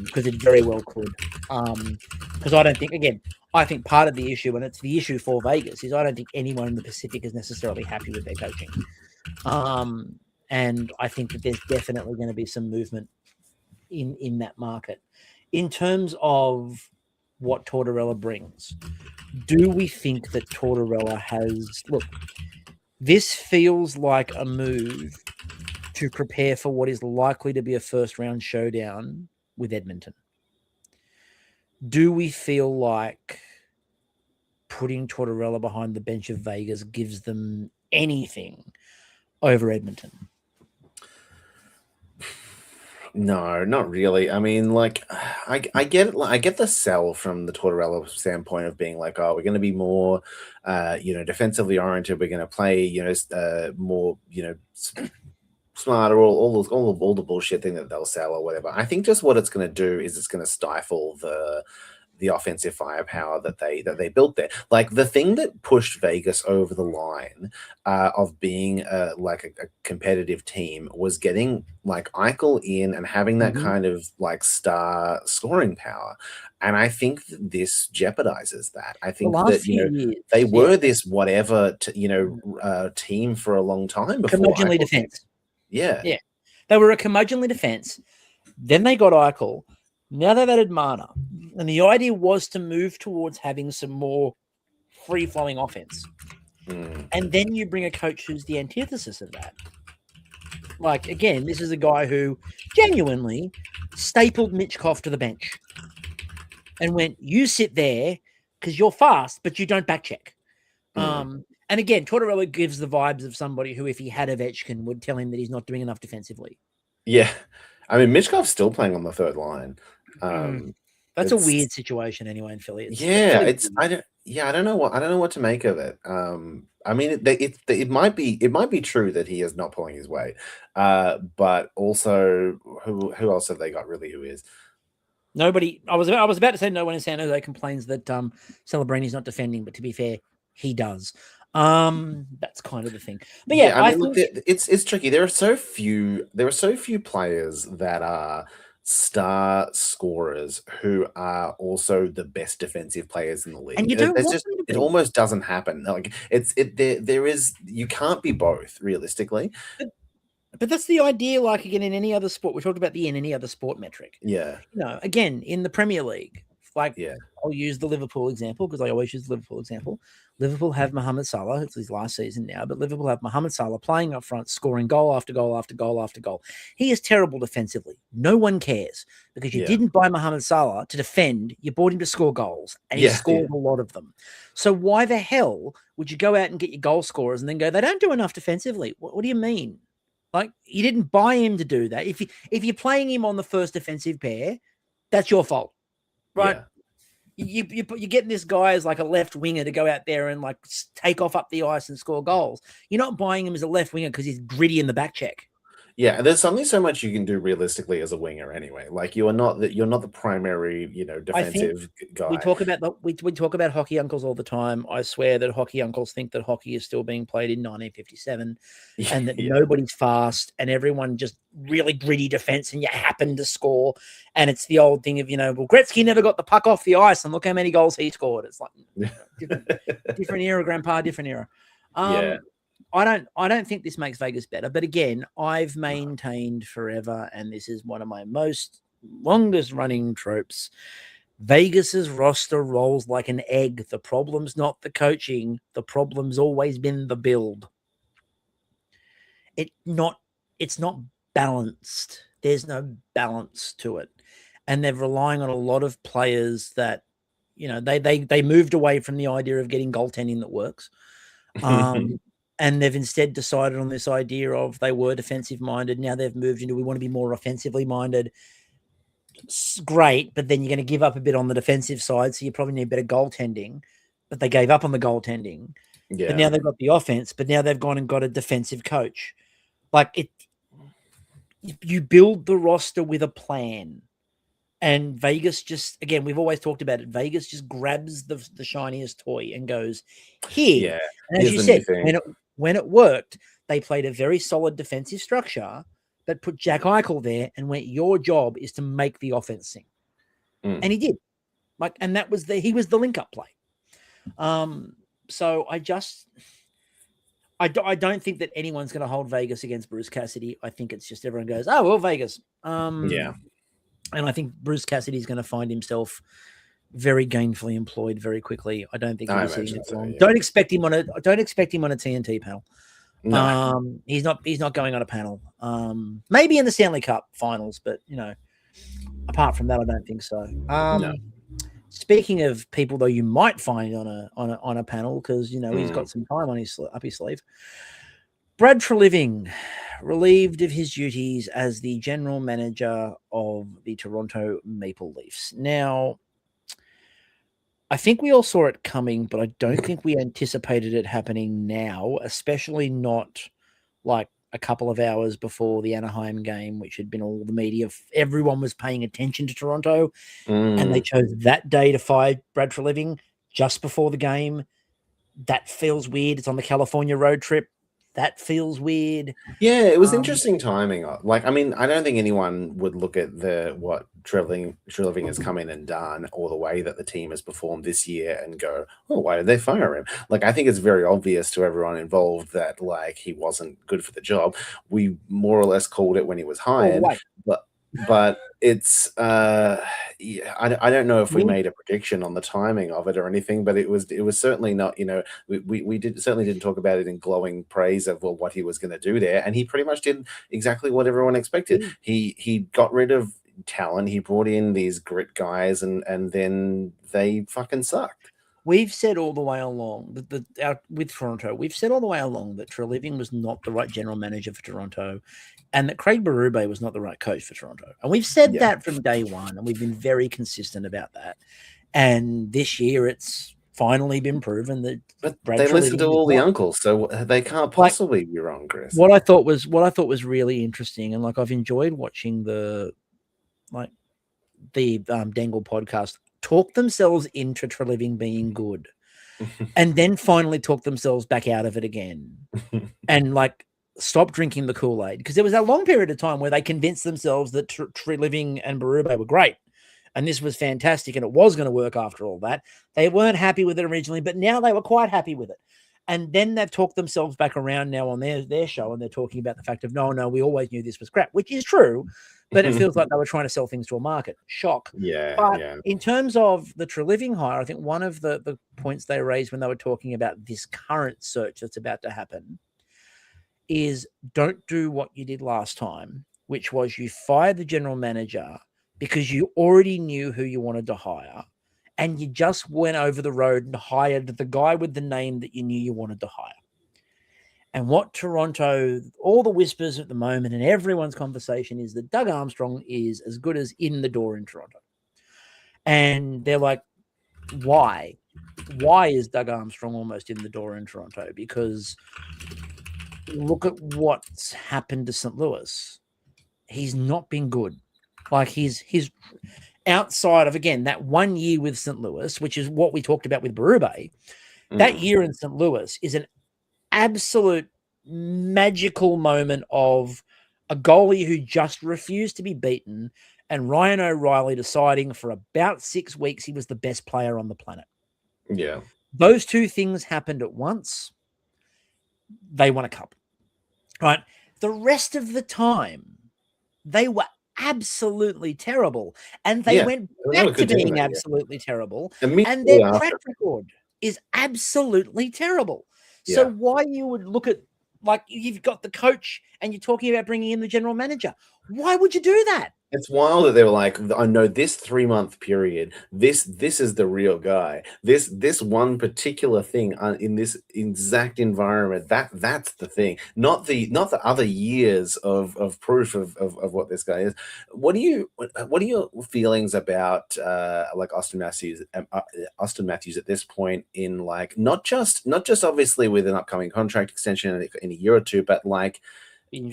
Because it very well could. Because I don't think, again, I think part of the issue, and it's the issue for Vegas, is I don't think anyone in the Pacific is necessarily happy with their coaching. And I think that there's definitely going to be some movement in that market. In terms of what Tortorella brings, do we think that Tortorella has... Look, this feels like a move to prepare for what is likely to be a first-round showdown with Edmonton. Do we feel like putting Tortorella behind the bench of Vegas gives them anything over Edmonton? No, not really. I mean, I get it. I get the sell from the Tortorella standpoint of being like, oh, we're going to be more, defensively oriented. We're going to play, more, smarter, all the bullshit thing that they'll sell or whatever. I think just what it's going to do is it's going to stifle the offensive firepower that they built there. Like, the thing that pushed Vegas over the line of being a competitive team was getting Eichel in and having that kind of star scoring power. And I think that this jeopardizes that. I think that they were this whatever team for a long time before. Curmudgeonly defense. Yeah. They were a curmudgeonly defense. Then they got Eichel. Now they've added Mana. And the idea was to move towards having some more free-flowing offense. And then you bring a coach who's the antithesis of that. Again, this is a guy who genuinely stapled Mitchkov to the bench and went, you sit there because you're fast, but you don't back check. And again, Tortorella gives the vibes of somebody who, if he had Ovechkin, would tell him that he's not doing enough defensively. Yeah. I mean, Mishkov's still playing on the third line. That's a It's weird situation anyway in Philly. It's yeah, Philly. it's I don't know what to make of it. I mean, it might be true that he is not pulling his weight, but also who else have they got really who is? Nobody. I was about to say no one in San Jose complains that Celebrini's not defending, but to be fair, he does. That's kind of the thing. But yeah, Yeah, I I mean, look, think it's tricky. There are so few players that are star scorers who are also the best defensive players in the and league. you don't There's want just them to it be. almost doesn't happen. Like there is you can't be both realistically. But that's the idea, like again, in any other sport. We talked about the in any other sport metric. Yeah, You know, again, in the Premier League, like yeah, I'll use the Liverpool example because I always use the Liverpool example. Liverpool have Mohamed Salah, it's his last season now, but Liverpool have Mohamed Salah playing up front, scoring goal after goal after goal after goal. He is terrible defensively. No one cares because you yeah, didn't buy Mohamed Salah to defend, you bought him to score goals, and he yeah, yeah, scored a lot of them. So why the hell would you go out and get your goal scorers and then go, they don't do enough defensively? What do you mean? Like you didn't buy him to do that. If you're playing him on the first defensive pair, that's your fault, right? yeah. You're getting this guy as like a left winger to go out there and like take off up the ice and score goals. You're not buying him as a left winger because he's gritty in the back check. Yeah, there's only so much you can do realistically as a winger anyway. Like you're not the primary, I think defensive we guy. talk about we talk about hockey uncles all the time. I swear that hockey uncles think that hockey is still being played in 1957 and that Yeah. nobody's fast and everyone just really gritty defense and you happen to score. And it's the old thing of, well, Gretzky never got the puck off the ice and look how many goals he scored. It's like different era, grandpa, different era. Yeah. I don't think this makes Vegas better. But again, I've maintained forever, and this is one of my most longest running tropes. Vegas's roster rolls like an egg. The problem's not the coaching. The problem's always been the build. It's not balanced. There's no balance to it. And they're relying on a lot of players that, they moved away from the idea of getting goaltending that works. And they've instead decided on this idea of they were defensive minded. Now they've moved into we want to be more offensively minded. It's great, but then you're going to give up a bit on the defensive side, so you probably need better goaltending. But they gave up on the goaltending. But now Yeah. they've got the offense. But now they've gone and got a defensive coach. Like you build the roster with a plan. And Vegas just, again, we've always talked about it. Vegas just grabs the shiniest toy and goes, here. Yeah. And as Here's you the said, new thing. when it worked, they played a very solid defensive structure, but put Jack Eichel there and went, your job is to make the offense sing. Mm. And he did. And that was he was the link up play. So I don't think that anyone's going to hold Vegas against Bruce Cassidy. I think it's just everyone goes, oh, well, Vegas. Yeah. And I think Bruce Cassidy is going to find himself very gainfully employed very quickly. I don't think he'll be sitting there long. Yeah. Don't expect him on a TNT panel. No. He's not going on a panel. Maybe in the Stanley Cup finals, but apart from that, I don't think so. No. Speaking of people, though, you might find on a panel because he's got some time on up his sleeve. Brad Treliving, relieved of his duties as the general manager of the Toronto Maple Leafs. Now, I think we all saw it coming, but I don't think we anticipated it happening now, especially not like a couple of hours before the Anaheim game, which had been all the media. Everyone was paying attention to Toronto, and they chose that day to fire Brad Treliving just before the game. That feels weird. It's on the California road trip. That feels weird. Yeah, it was interesting timing. Like, I mean, I don't think anyone would look at what Treliving has come in and done, or the way that the team has performed this year, and go, "Oh, why did they fire him?" Like, I think it's very obvious to everyone involved that like he wasn't good for the job. We more or less called it when he was hired, but it's yeah, I don't know if we made a prediction on the timing of it or anything, but it was certainly not, we certainly didn't talk about it in glowing praise of what he was going to do there, and he pretty much did exactly what everyone expected. He got rid of talent, he brought in these grit guys, and then they fucking sucked. we've said all the way along with Toronto, we've said all the way along that Treliving was not the right general manager for Toronto, and that Craig Berube was not the right coach for Toronto. And we've said that from day one, and we've been very consistent about that. And this year, it's finally been proven that. But Brad they listen to Treliving all the uncles, so they can't possibly be wrong, Chris. What I thought was really interesting, and like I've enjoyed watching the Dangle podcast talk themselves into Treliving being good, and then finally talk themselves back out of it again, and like stop drinking the Kool-Aid, because there was a long period of time where they convinced themselves that Treliving and Berube were great. And this was fantastic, and it was going to work after all that. They weren't happy with it originally, but now they were quite happy with it. And then they've talked themselves back around now on their show, and they're talking about the fact of, no, we always knew this was crap, which is true, but it feels like they were trying to sell things to a market. Shock. But in terms of the Treliving hire, I think one of the points they raised when they were talking about this current search that's about to happen is don't do what you did last time, which was you fired the general manager because you already knew who you wanted to hire, and you just went over the road and hired the guy with the name that you knew you wanted to hire. And what Toronto, all the whispers at the moment and everyone's conversation is that Doug Armstrong is as good as in the door in Toronto. And they're like, why? Why is Doug Armstrong almost in the door in Toronto? Because look at what's happened to St. Louis. He's not been good. Like he's outside of, again, that 1 year with St. Louis, which is what we talked about with Berube, that year in St. Louis is an absolute magical moment of a goalie who just refused to be beaten, and Ryan O'Reilly deciding for about 6 weeks he was the best player on the planet. Yeah. Those two things happened at once. They won a cup. Right? The rest of the time, they were absolutely terrible, and they went back to being absolutely terrible, and their track record is absolutely terrible. So why you would look at, like, you've got the coach and you're talking about bringing in the general manager, why would you do that? It's wild that they were like, I know this 3-month period, this is the real guy. This one particular thing in this exact environment, that's the thing. Not the other years of proof of what this guy is. What are your feelings about like Austin Matthews at this point in, like, not just obviously with an upcoming contract extension in a year or two, but like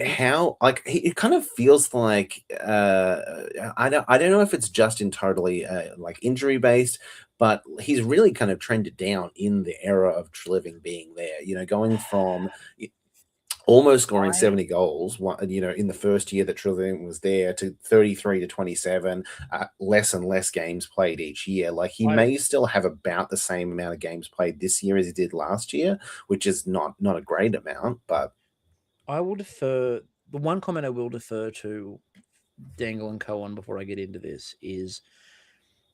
how, like, it kind of feels like I don't know if it's just entirely like injury based, but he's really kind of trended down in the era of Treliving being there, going from almost scoring 70 goals, in the first year that Treliving was there, to 33 to 27, less and less games played each year. Like, he may still have about the same amount of games played this year as he did last year, which is not a great amount, but I will defer. The one comment I will defer to Dangle and Co on before I get into this is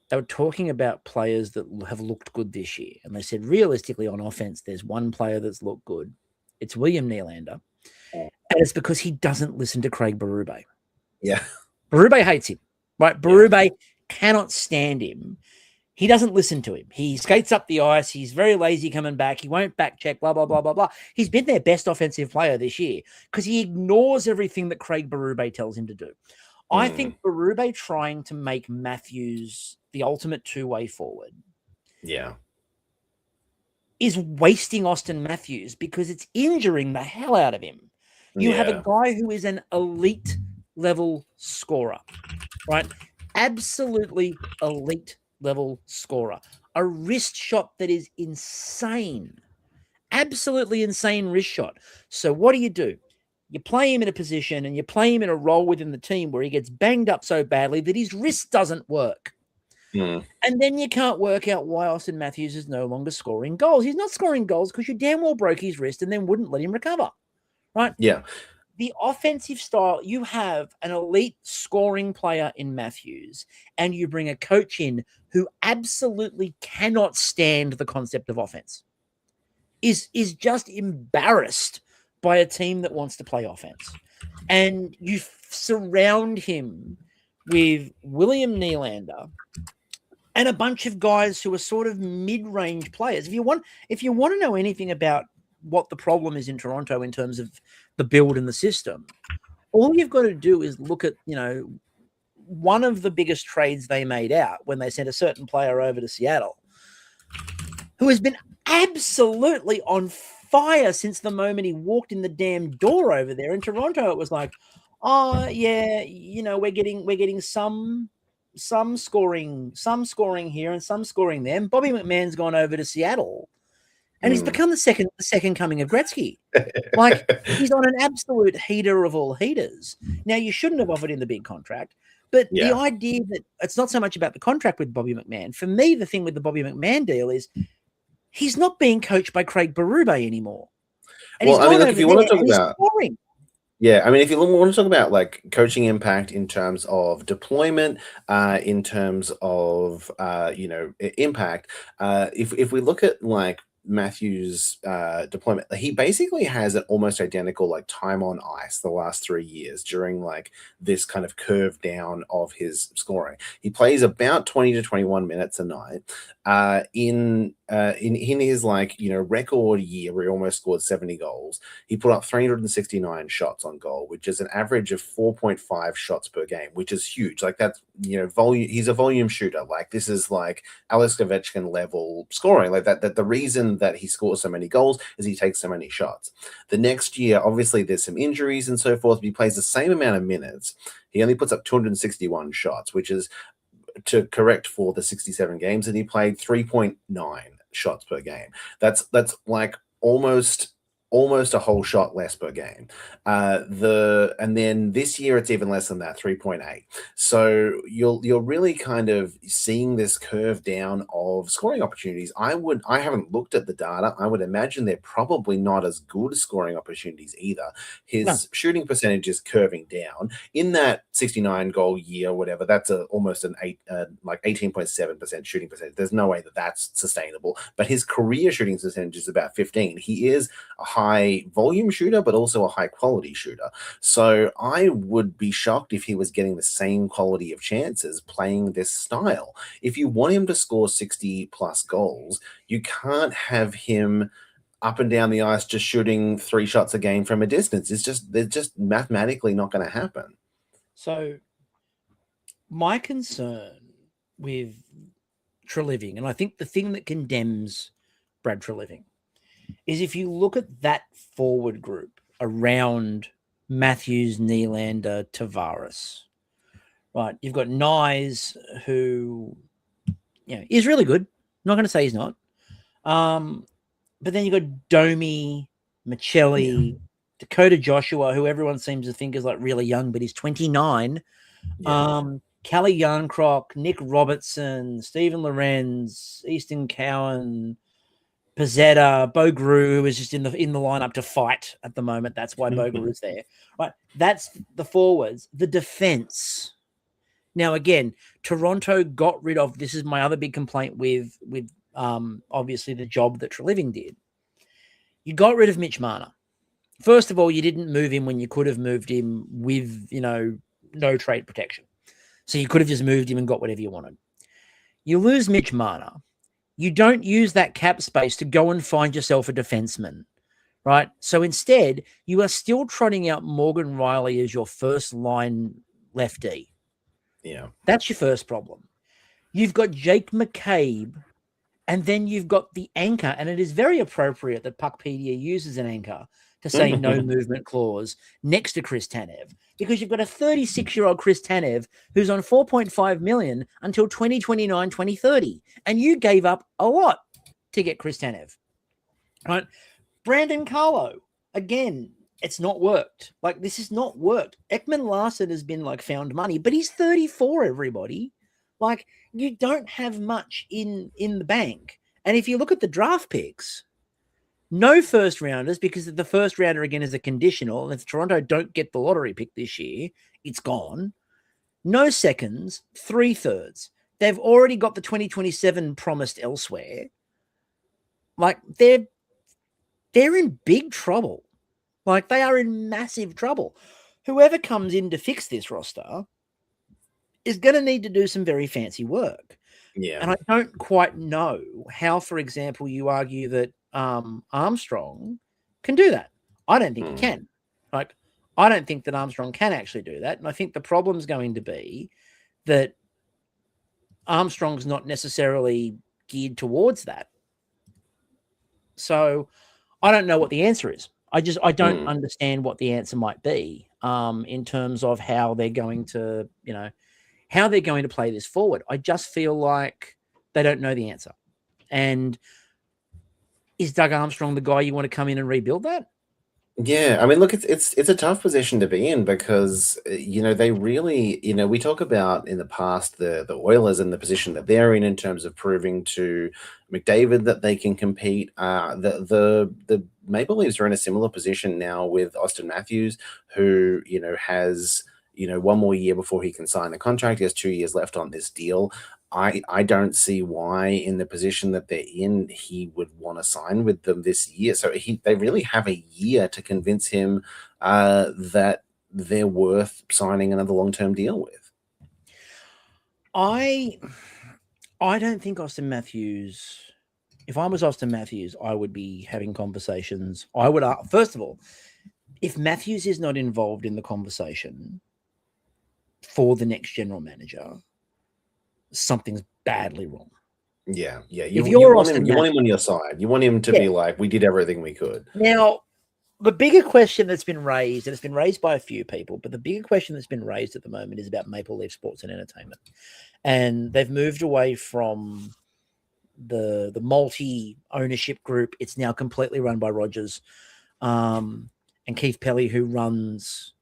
they were talking about players that have looked good this year. And they said, realistically, on offense, there's one player that's looked good. It's William Nylander. And it's because he doesn't listen to Craig Berube. Yeah. Berube hates him, right? Berube cannot stand him. He doesn't listen to him. He skates up the ice. He's very lazy coming back. He won't back check, blah, blah, blah, blah, blah. He's been their best offensive player this year because he ignores everything that Craig Berube tells him to do. I think Berube trying to make Matthews the ultimate two-way forward is wasting Austin Matthews because it's injuring the hell out of him. You have a guy who is an elite level scorer, right? Absolutely elite level scorer. A wrist shot that is insane. Absolutely insane wrist shot. So what do? You play him in a position and you play him in a role within the team where he gets banged up so badly that his wrist doesn't work. And then you can't work out why Austin Matthews is no longer scoring goals. He's not scoring goals because you damn well broke his wrist and then wouldn't let him recover. Right? Yeah. The offensive style, you have an elite scoring player in Matthews, and you bring a coach in who absolutely cannot stand the concept of offense, is just embarrassed by a team that wants to play offense. And you surround him with William Nylander, and a bunch of guys who are sort of mid-range players. If you want to know anything about what the problem is in Toronto in terms of the build and the system, all you've got to do is look at, one of the biggest trades they made out when they sent a certain player over to Seattle, who has been absolutely on fire since the moment he walked in the damn door over there. In Toronto, it was like, oh yeah, we're getting some scoring here and some scoring there. And Bobby McMahon's gone over to Seattle, and he's become the second coming of Gretzky. Like, he's on an absolute heater of all heaters. Now, you shouldn't have offered him the big contract, but the idea that it's not so much about the contract with Bobby McMahon. For me, the thing with the Bobby McMahon deal is he's not being coached by Craig Berube anymore. And well, I mean, look, if you want to talk about scoring. Yeah, I mean, if you want to talk about like coaching impact in terms of deployment, in terms of impact, if we look at like Matthews' deployment, he basically has an almost identical like time on ice the last 3 years during like this kind of curve down of his scoring. He plays about 20 to 21 minutes a night. In his record year where he almost scored 70 goals, he put up 369 shots on goal, which is an average of 4.5 shots per game, which is huge. Like, that's volume. He's a volume shooter. Like, this is like Alex Ovechkin level scoring. Like that the reason that he scores so many goals is he takes so many shots. The next year, obviously, there's some injuries and so forth, but he plays the same amount of minutes. He only puts up 261 shots, which is, to correct for the 67 games that he played, 3.9 shots per game. That's like almost a whole shot less per game. And then this year it's even less than that, 3.8. So you're really kind of seeing this curve down of scoring opportunities. I haven't looked at the data. I would imagine they're probably not as good scoring opportunities either. His shooting percentage is curving down. In that 69 goal year, whatever, that's almost an 18.7% shooting percentage. There's no way that that's sustainable. But his career shooting percentage is about 15. He is a high volume shooter, but also a high quality shooter. So I would be shocked if he was getting the same quality of chances playing this style. If you want him to score 60 plus goals, you can't have him up and down the ice just shooting 3 shots a game from a distance. They're just mathematically not going to happen. So my concern with Treliving, and I think the thing that condemns Brad Treliving, is if you look at that forward group around Matthews, Nylander, Tavares, right? You've got Nyes, who is really good. I'm not going to say he's not. But then you've got Domi, Michelli, Dakota Joshua, who everyone seems to think is like really young, but he's 29. Callie Yarncroc, Nick Robertson, Stephen Lorenz, Easton Cowan, Pizzetta, Bogaroo, who is just in the lineup to fight at the moment. That's why Bogaroo's there. Right. That's the forwards. The defense. Now, again, Toronto got rid of, this is my other big complaint with obviously the job that Treliving did. You got rid of Mitch Marner. First of all, you didn't move him when you could have moved him with, no trade protection. So you could have just moved him and got whatever you wanted. You lose Mitch Marner. You don't use that cap space to go and find yourself a defenseman, right? So instead, you are still trotting out Morgan Riley as your first line lefty. Yeah. That's your first problem. You've got Jake McCabe, and then you've got the anchor, and it is very appropriate that Puckpedia uses an anchor to say no movement clause next to Chris Tanev, because you've got a 36-year-old Chris Tanev who's on $4.5 million until 2029, 2030. And you gave up a lot to get Chris Tanev, right? Brandon Carlo, again, it's not worked. Like, this has not worked. Ekman Larson has been like found money, but he's 34, everybody. Like, you don't have much in the bank. And if you look at the draft picks, no first rounders, because the first rounder again is a conditional. If Toronto don't get the lottery pick this year, it's gone. No seconds, 3 thirds. They've already got the 2027 promised elsewhere. Like, they're in big trouble. Like, they are in massive trouble. Whoever comes in to fix this roster is going to need to do some very fancy work. Yeah. And I don't quite know how, for example, you argue that Armstrong can do that. I don't think he can. Like, I don't think that Armstrong can actually do that. And I think the problem's going to be that Armstrong's not necessarily geared towards that. So I don't know what the answer is. I don't understand what the answer might be in terms of how they're going to, how they're going to play this forward. I just feel like they don't know the answer. And is Doug Armstrong the guy you want to come in and rebuild that? Yeah, I mean, look, it's a tough position to be in because they really, we talk about in the past the Oilers and the position that they're in terms of proving to McDavid that they can compete. The Maple Leafs are in a similar position now with Austin Matthews, who has one more year before he can sign a contract. He has 2 years left on this deal. I don't see why in the position that they're in, he would want to sign with them this year. So they really have a year to convince him that they're worth signing another long-term deal with. I don't think Austin Matthews, if I was Austin Matthews, I would be having conversations. I would, first of all, if Matthews is not involved in the conversation for the next general manager, something's badly wrong. Yeah. You want him on your side. You want him to be like, we did everything we could. Now, the bigger question that's been raised, and it's been raised by a few people, but the bigger question that's been raised at the moment is about Maple Leaf Sports and Entertainment. And they've moved away from the multi-ownership group. It's now completely run by Rogers. And Keith Pelly, who runs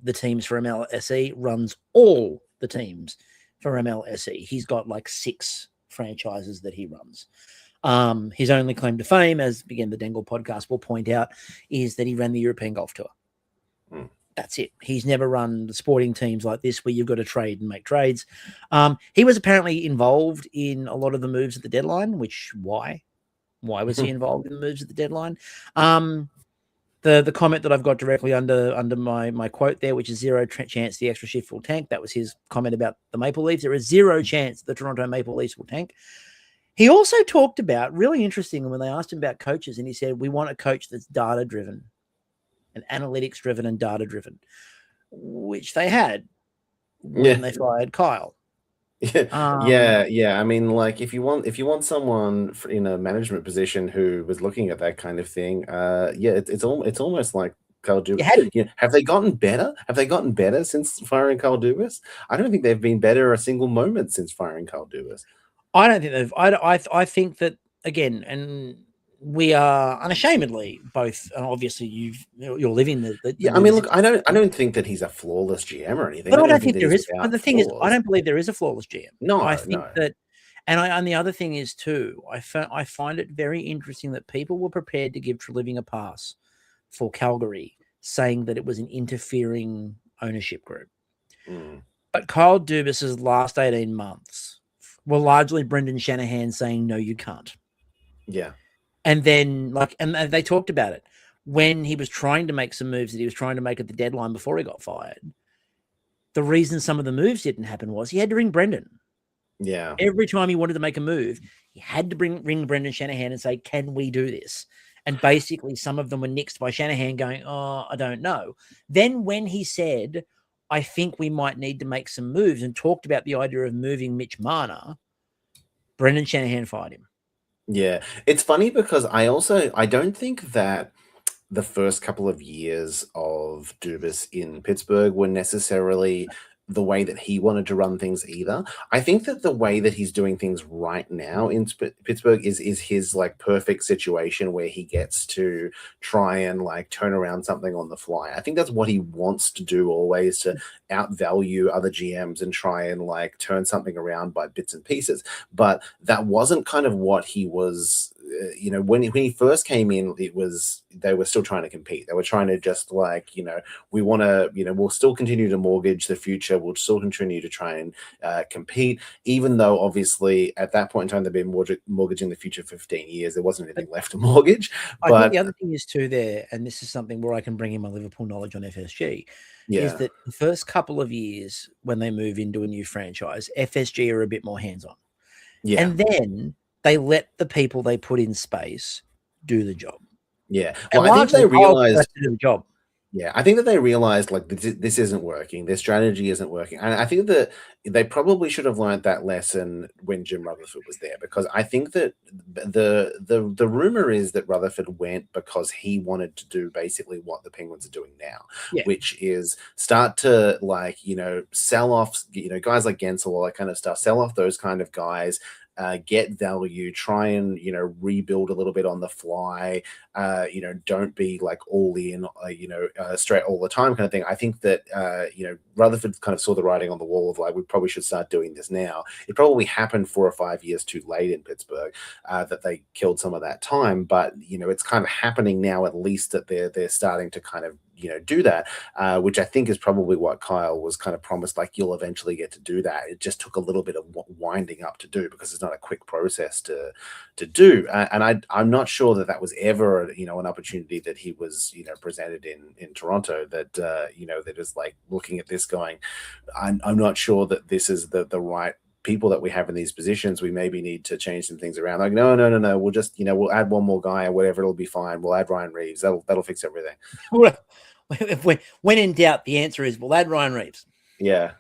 the teams for MLSE, runs all the teams for MLSE. He's got like 6 franchises that he runs. His only claim to fame, as again the Dangle podcast will point out, is that he ran the European Golf Tour. That's it. He's never run the sporting teams like this where you've got to trade and make trades. He was apparently involved in a lot of the moves at the deadline, which why was he involved in the moves at the deadline? The comment that I've got directly under my quote there, which is 0 chance the extra shift will tank. That was his comment about the Maple Leafs. There is 0 chance the Toronto Maple Leafs will tank. He also talked about, really interesting, when they asked him about coaches, and he said, we want a coach that's data-driven and analytics-driven and data-driven, which they had when they fired Kyle. Yeah. I mean, like if you want someone in a management position who was looking at that kind of thing, it's almost like Carl Dubas. Have they gotten better? Have they gotten better since firing Carl Dubas? I don't think they've been better a single moment since firing Carl Dubas. I don't think they've. I think that again, and we are unashamedly both. Obviously, you're living the I mean, look, I don't think that he's a flawless GM or anything. But I don't think there is. But the thing is, I don't believe there is a flawless GM. No, I think that, and the other thing is too, I find it very interesting that people were prepared to give Treliving a pass for Calgary, saying that it was an interfering ownership group. But Kyle Dubas's last 18 months were largely Brendan Shanahan saying, no, you can't. Yeah. And then, and they talked about it when he was trying to make some moves that he was trying to make at the deadline before he got fired. The reason some of the moves didn't happen was he had to ring Brendan. Yeah. Every time he wanted to make a move, he had to ring Brendan Shanahan and say, can we do this? And basically, some of them were nixed by Shanahan going, oh, I don't know. Then when he said, I think we might need to make some moves, and talked about the idea of moving Mitch Marner, Brendan Shanahan fired him. Yeah. It's funny because I don't think that the first couple of years of Dubas in Pittsburgh were necessarily the way that he wanted to run things either. I think that the way that he's doing things right now in Pittsburgh is his like perfect situation where he gets to try and like turn around something on the fly. I think that's what he wants to do always, to outvalue other GMs and try and like turn something around by bits and pieces. But that wasn't kind of what he was you know, when he first came in, they were still trying to compete. They were trying to just like, you know, we want to, you know, we'll still continue to mortgage the future. We'll still continue to try and compete, even though obviously at that point in time they've been mortgaging the future for 15 years. There wasn't anything left to mortgage. I think But the other thing is too there, and this is something where I can bring in my Liverpool knowledge on FSG, is yeah, that the first couple of years when they move into a new franchise, FSG are a bit more hands-on. yeah, And then they let the people they put in space do the job. yeah. And Well, I think largely they Kyle has realized. to do the job. Yeah, I think that they realized like this isn't working. Their strategy isn't working, and I think that they probably should have learned that lesson when Jim Rutherford was there, because I think that the rumor is that Rutherford went because he wanted to do basically what the Penguins are doing now, Yeah. which is start to, like, you know, sell off, you know, guys like Gensel, all that kind of stuff, sell off those kind of guys. Get value, try and, you know, rebuild a little bit on the fly, you know, don't be like all in, you know, straight all the time kind of thing. I think that, you know, Rutherford kind of saw the writing on the wall of like, we probably should start doing this now. It probably happened 4 or 5 years too late in Pittsburgh, that they killed some of that time. But, you know, it's kind of happening now, at least that they're starting to kind of, you know, do that, which I think is probably what Kyle was kind of promised, like, you'll eventually get to do that. It just took a little bit of winding up to do, because it's not a quick process to do. And I'm not sure that that was ever, you know, an opportunity that he was, you know, presented in Toronto, that, you know, they're just like looking at this going, I'm not sure that this is the right people that we have in these positions. We maybe need to change some things around. Like, no. We'll just, you know, we'll add one more guy or whatever. It'll be fine. We'll add Ryan Reeves. That'll fix everything. When in doubt, the answer is we'll add Ryan Reeves. Yeah.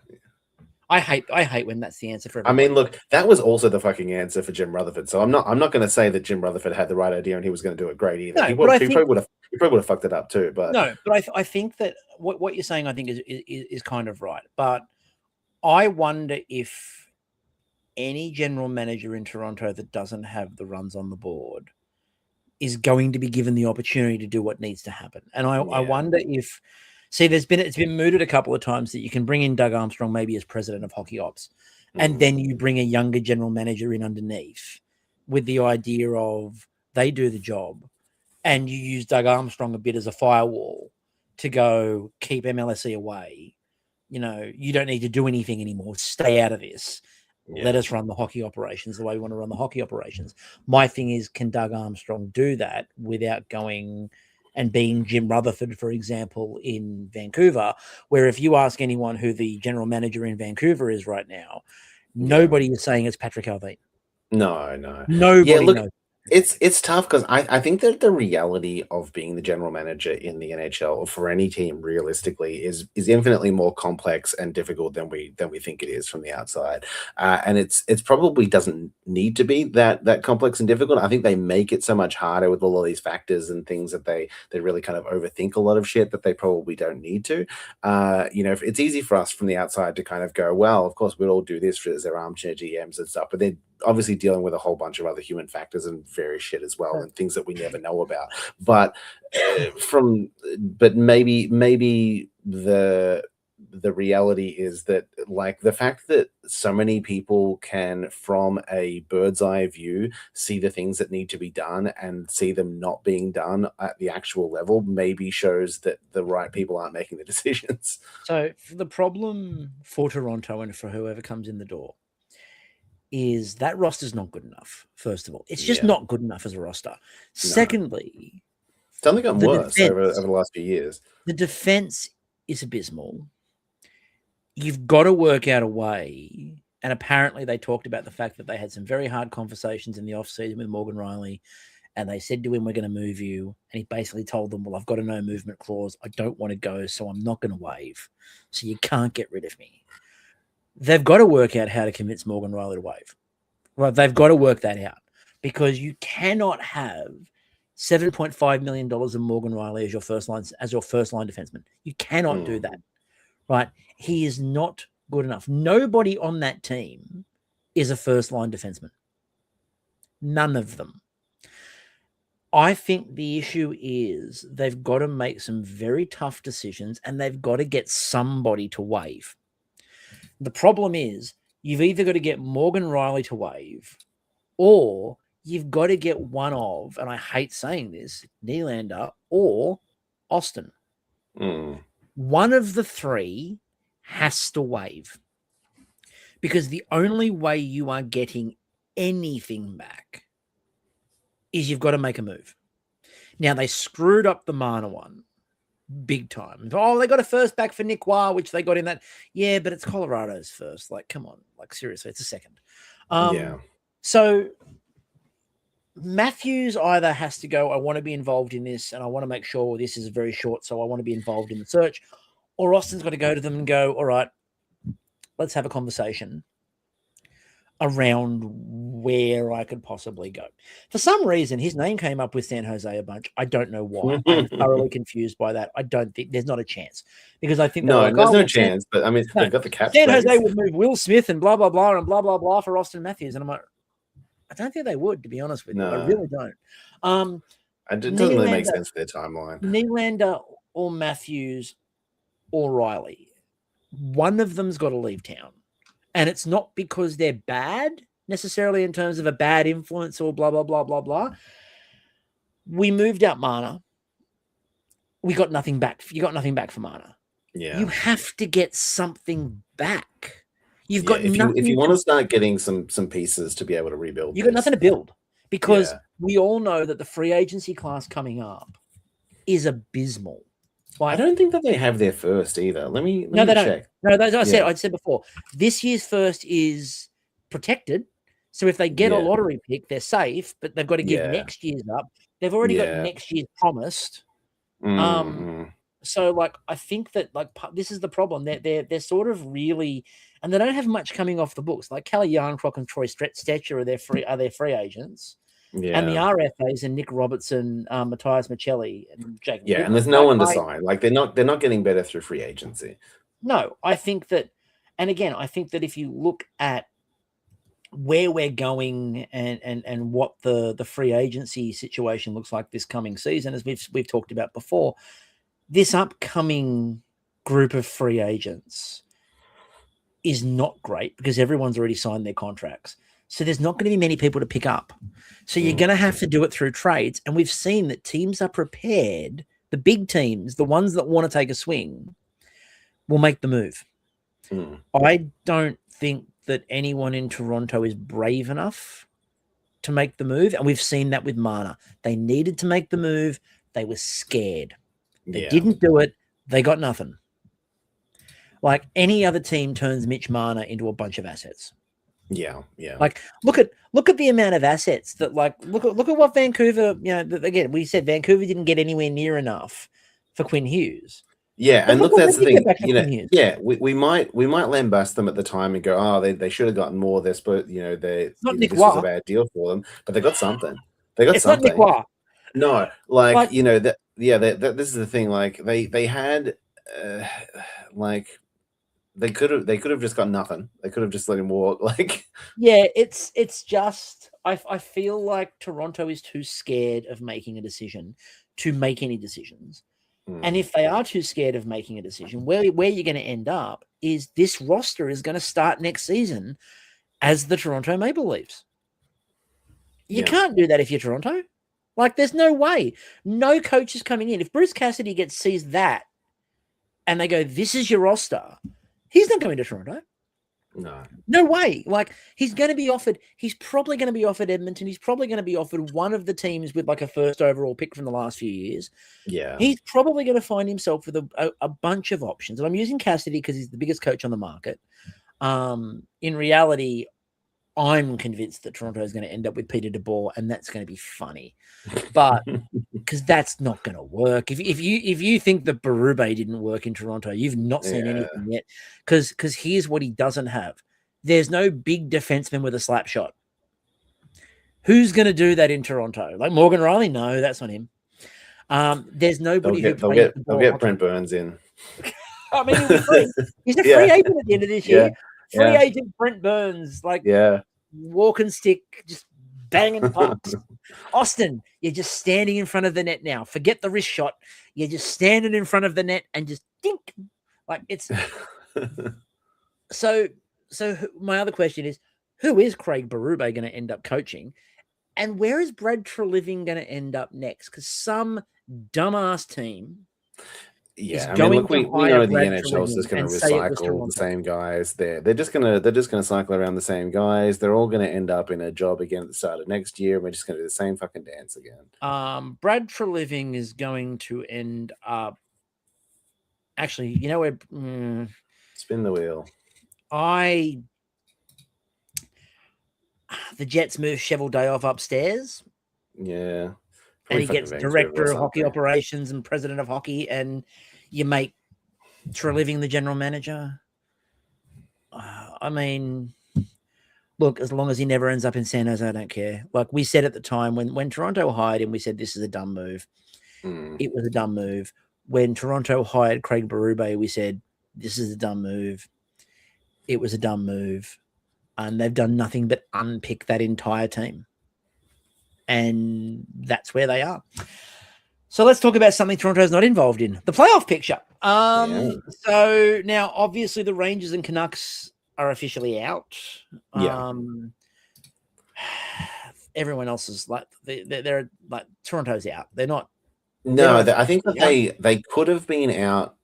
I hate when that's the answer for I everybody. mean, look, that was also the fucking answer for Jim Rutherford. So I'm not going to say that Jim Rutherford had the right idea and he was going to do it great either. No, He but I probably think would have fucked it up too. But no, but I think that what you're saying, I think is kind of right. But I wonder if any general manager in Toronto that doesn't have the runs on the board is going to be given the opportunity to do what needs to happen. And I yeah, wonder if, see, it's been mooted a couple of times that you can bring in Doug Armstrong maybe as president of hockey ops, and then you bring a younger general manager in underneath with the idea of they do the job, and you use Doug Armstrong a bit as a firewall to go keep MLSE away. You know, you don't need to do anything anymore. Stay out of this. Let us run the hockey operations the way we want to run the hockey operations. My thing is, can Doug Armstrong do that without going and being Jim Rutherford, for example, in Vancouver, where if you ask anyone who the general manager in Vancouver is right now, nobody is saying it's Patrick Alvin. No. Nobody Yeah, look, knows. it's tough, because I think that the reality of being the general manager in the NHL, or for any team realistically, is infinitely more complex and difficult than we think it is from the outside. And it's probably doesn't need to be that complex and difficult. I think they make it so much harder with all of these factors and things that they really kind of overthink a lot of shit that they probably don't need to. You know, it's easy for us from the outside to kind of go, well, of course we'll all do this as their armchair GMs and stuff, but they're obviously dealing with a whole bunch of other human factors and various shit as well, and things that we never know about. But maybe the reality is that, like, the fact that so many people can, from a bird's eye view, see the things that need to be done and see them not being done at the actual level, maybe shows that the right people aren't making the decisions. So the problem for Toronto and for whoever comes in the door is that roster's not good enough. First of all, it's just not good enough as a roster. Secondly, it's only gotten worse over the last few years. The defense is abysmal. You've got to work out a way. And apparently they talked about the fact that they had some very hard conversations in the offseason with Morgan Riley. And they said to him, we're going to move you. And he basically told them, well, I've got a no movement clause. I don't want to go, so I'm not going to waive. So you can't get rid of me. They've got to work out how to convince Morgan Riley to waive. Right? They've got to work that out, because you cannot have $7.5 million of Morgan Riley as your first line defenseman. You cannot do that. Right? He is not good enough. Nobody on that team is a first line defenseman. None of them. I think the issue is they've got to make some very tough decisions, and they've got to get somebody to waive. The problem is you've either got to get Morgan Riley to waive, or you've got to get one of, and I hate saying this, Nylander or Austin. One of the three has to waive, because the only way you are getting anything back is you've got to make a move. Now, they screwed up the Mana one big time. Oh, they got a first back for Nick Wah, which they got in that. Yeah, but it's Colorado's first. Like, come on. Like, seriously, it's a second. So Matthews either has to go, I want to be involved in this, and I want to make sure this is very short, so I want to be involved in the search. Or Austin's got to go to them and go, all right, let's have a conversation around where I could possibly go. For some reason, his name came up with San Jose a bunch. I don't know why. I'm thoroughly confused by that. I don't think there's not a chance, because I think there's no chance. But I mean, they've got the cap San Jose would move Will Smith and blah blah blah and blah blah blah for Austin Matthews, and I'm like, I don't think they would, to be honest with you. I really don't. It doesn't really make sense for their timeline. Nylander or Matthews or Riley, one of them's got to leave town. And it's not because they're bad necessarily in terms of a bad influence or blah, blah, blah, blah, blah. We moved out Mana. We got nothing back. You got nothing back for Mana. Yeah. You have to get something back. You've got if you want to start getting some pieces to be able to rebuild. You've got nothing to build, because we all know that the free agency class coming up is abysmal. I don't think that they have their first either. Let me check. No, I said before, this year's first is protected. So if they get a lottery pick, they're safe, but they've got to give next year's up. They've already got next year's promised. So like, I think that like this is the problem. They're sort of really, and they don't have much coming off the books. Like Kelly Yarncroc and Troy Stetcher are their free agents. And the RFAs and Nick Robertson, Matthias Michelli, and Jake. Yeah, and there's no one to sign. Like they're not getting better through free agency. No, I think that, and again, I think that if you look at where we're going and what the free agency situation looks like this coming season, as we've talked about before, this upcoming group of free agents is not great because everyone's already signed their contracts. So there's not going to be many people to pick up. So you're going to have to do it through trades. And we've seen that teams are prepared. The big teams, the ones that want to take a swing, will make the move. I don't think that anyone in Toronto is brave enough to make the move. And we've seen that with Mana. They needed to make the move. They were scared. They didn't do it. They got nothing. Like any other team turns Mitch Mana into a bunch of assets. Yeah. Like look at the amount of assets that look at what Vancouver, again, we said Vancouver didn't get anywhere near enough for Quinn Hughes. Yeah, but and look, that's the thing. We might lambast them at the time and go, oh, they should have gotten more. They're supposed, this was a bad deal for them, but they got something. It's something. Not Nick Wah. No, this is the thing. Like they had, they could have just got nothing. They could have just let him walk. It's just I feel like Toronto is too scared of making a decision to make any decisions. And if they are too scared of making a decision, where you're going to end up is this roster is going to start next season as the Toronto Maple Leafs. You can't do that if you're Toronto. Like, there's no way. No coach is coming in. If Bruce Cassidy sees that and they go, this is your roster, he's not coming to Toronto. No way. Like, he's probably going to be offered Edmonton. He's probably going to be offered one of the teams with like a first overall pick from the last few years. Yeah. He's probably going to find himself with a bunch of options. And I'm using Cassidy because he's the biggest coach on the market. In reality, I'm convinced that Toronto is going to end up with Peter DeBoer, and that's going to be funny. But because that's not going to work. If you think that Berube didn't work in Toronto, you've not seen anything yet. Because here's what he doesn't have. There's no big defenseman with a slap shot. Who's going to do that in Toronto? Like Morgan Riley? No, that's not him. There's nobody they'll get Brent Burns in. I mean, he's a free agent at the end of this year. Free agent Brent Burns, walk and stick, just banging pucks. Austin, you're just standing in front of the net now. Forget the wrist shot. You're just standing in front of the net and just dink. Like it's so my other question is, who is Craig Berube going to end up coaching? And where is Brad Treliving going to end up next? Because some dumbass team is Yeah, I mean, going look, to we hire know the Brad NHL is Treliving just going and to say it was recycle the Toronto. same guys. They're just gonna cycle around the same guys. They're all going to end up in a job again at the start of next year. We're just going to do the same fucking dance again. Brad Treliving is going to end up. Actually, you know where? Spin the wheel. The Jets move Cheval Day off upstairs. Yeah. And Probably he fucking gets Vancouver or director of hockey something. operations and president of hockey, and you make Treliving the general manager. I mean, look, as long as he never ends up in San Jose, I don't care. Like we said at the time when Toronto hired him, we said this is a dumb move. It was a dumb move. When Toronto hired Craig Berube, we said this is a dumb move. It was a dumb move. And they've done nothing but unpick that entire team. And that's where they are. So let's talk about something Toronto's not involved in, the playoff picture. So now, obviously, the Rangers and Canucks are officially out. Everyone else is like they're like Toronto's out. They're not. No, I think that they could have been out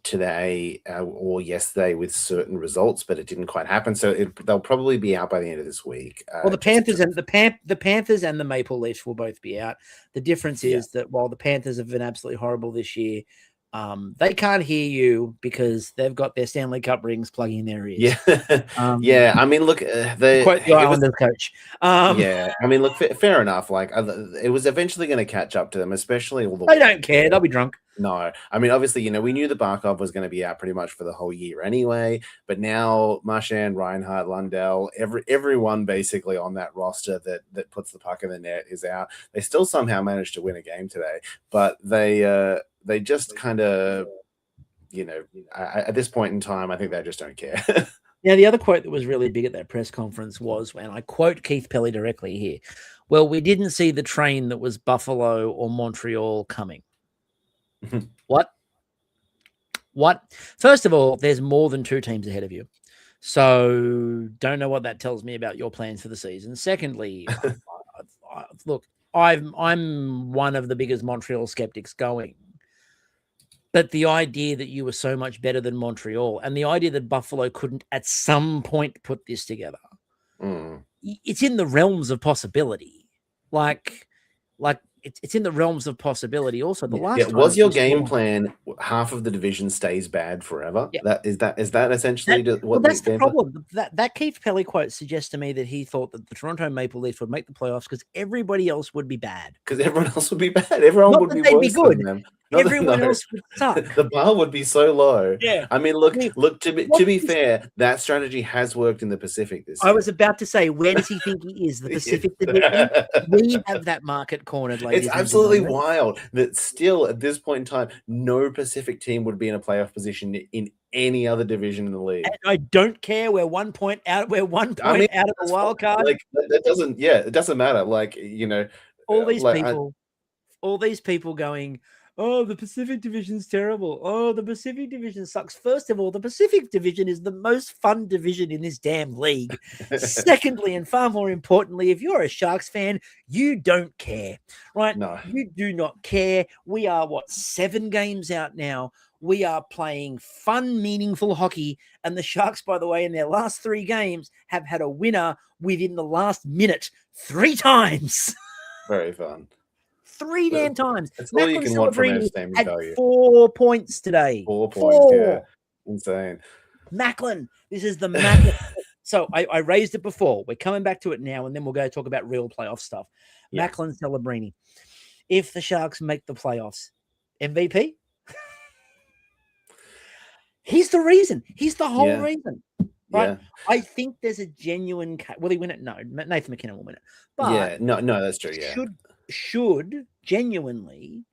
today or yesterday with certain results, but it didn't quite happen. So they'll probably be out by the end of this week. Well, the Panthers and the Panthers and the Maple Leafs will both be out. The difference is that while the Panthers have been absolutely horrible this year, they can't hear you because they've got their Stanley Cup rings plugging in their ears. Yeah. I mean, look, quote the Islanders coach. Yeah, I mean, look, fair enough. Like, it was eventually going to catch up to them, especially all the. They don't care; they'll be drunk. No, I mean, obviously, we knew that Barkov was going to be out pretty much for the whole year anyway. But now Marchand, Reinhart, Lundell, everyone basically on that roster that puts the puck in the net is out. They still somehow managed to win a game today, but they just kind of, at this point in time, I think they just don't care. Now, the other quote that was really big at that press conference was, and I quote Keith Pelly directly here, well, we didn't see the train that was Buffalo or Montreal coming. What? First of all, there's more than two teams ahead of you. So don't know what that tells me about your plans for the season. Secondly, look, I'm one of the biggest Montreal skeptics going. But the idea that you were so much better than Montreal and the idea that Buffalo couldn't at some point put this together, it's in the realms of possibility. Like it's in the realms of possibility. Also, the last time was your game plan half of the division stays bad forever? Yeah. Is that essentially what that's the problem. That Keith Pelly quote suggests to me that he thought that the Toronto Maple Leafs would make the playoffs because everybody else would be bad. Because everyone else would be bad. Everyone would be worse than them. Everyone else would suck. The bar would be so low. Yeah. I mean, look. To be fair, that strategy has worked in the Pacific this year. I was about to say, where does he think he is? The Pacific Division. We have that market cornered, ladies. It's absolutely wild that still at this point in time, no Pacific team would be in a playoff position in any other division in the league. And I don't care. We're 1 point out. We're 1 point out of the wild card. Like it doesn't matter. Like all these people going, oh, the Pacific Division's terrible. Oh, the Pacific Division sucks. First of all, the Pacific Division is the most fun division in this damn league. Secondly, and far more importantly, if you're a Sharks fan, you don't care, right? No. You do not care. We are, 7 games out now. We are playing fun, meaningful hockey. And the Sharks, by the way, in their last 3 games have had a winner within the last minute 3 times. Very fun. 3 damn times. It's all you can want from outstanding had value. 4 points today. 4 points, yeah. Insane. Macklin. This is the Macklin. So I raised it before. We're coming back to it now, and then we'll go talk about real playoff stuff. Yeah. Macklin Celebrini. If the Sharks make the playoffs, MVP? He's the reason. He's the whole reason. Right? Yeah. I think there's a genuine... Will he win it? No. Nathan McKinnon will win it. But no, that's true, yeah. Should genuinely,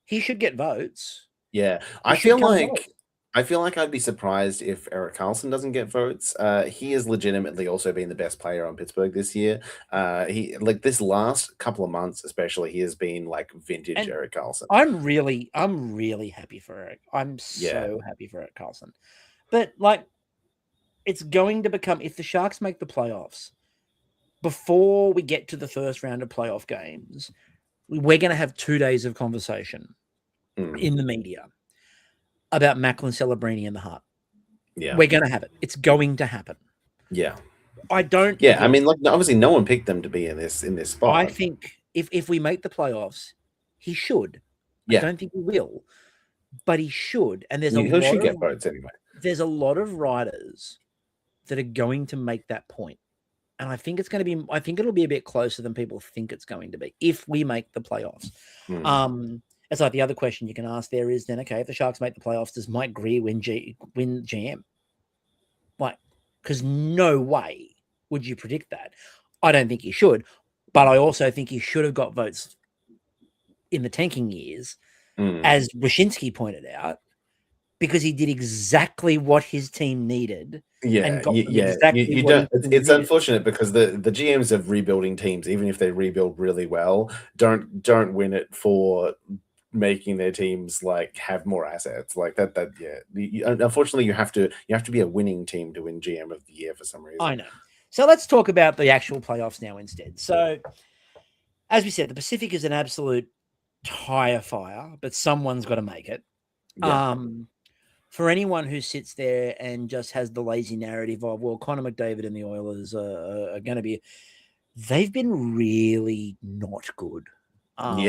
he should get votes. Yeah, I feel like I'd be surprised if Erik Karlsson doesn't get votes. He has legitimately also been the best player on Pittsburgh this year. He this last couple of months, especially, he has been like vintage Erik Karlsson. I'm really happy for Erik. I'm so happy for Erik Karlsson. But it's going to become, if the Sharks make the playoffs, before we get to the first round of playoff games, we're going to have 2 days of conversation in the media about Macklin Celebrini and the Heart. Yeah. We're going to have it. It's going to happen. Yeah. I don't. Yeah, I mean, like, obviously, no one picked them to be in this spot. I think if we make the playoffs, he should. Yeah. I don't think he will, but he should. And there's He should get votes anyway. There's a lot of writers that are going to make that point, and I think it's going to be. I think it'll be a bit closer than people think it's going to be if we make the playoffs. It's like the other question you can ask there is then, okay, if the Sharks make the playoffs, does Mike Greer win GM? Like, because no way would you predict that. I don't think he should, but I also think he should have got votes in the tanking years, as Wyshynski pointed out, because he did exactly what his team needed. Yeah, and got you don't. It's unfortunate because the GMs of rebuilding teams, even if they rebuild really well, don't win it for making their teams like have more assets like that. Unfortunately, you have to be a winning team to win GM of the year for some reason. I know. So let's talk about the actual playoffs now instead. So, as we said, the Pacific is an absolute tire fire, but someone's got to make it. Yeah. For anyone who sits there and just has the lazy narrative of, well, Connor McDavid and the Oilers are going to be, they've been really not good. And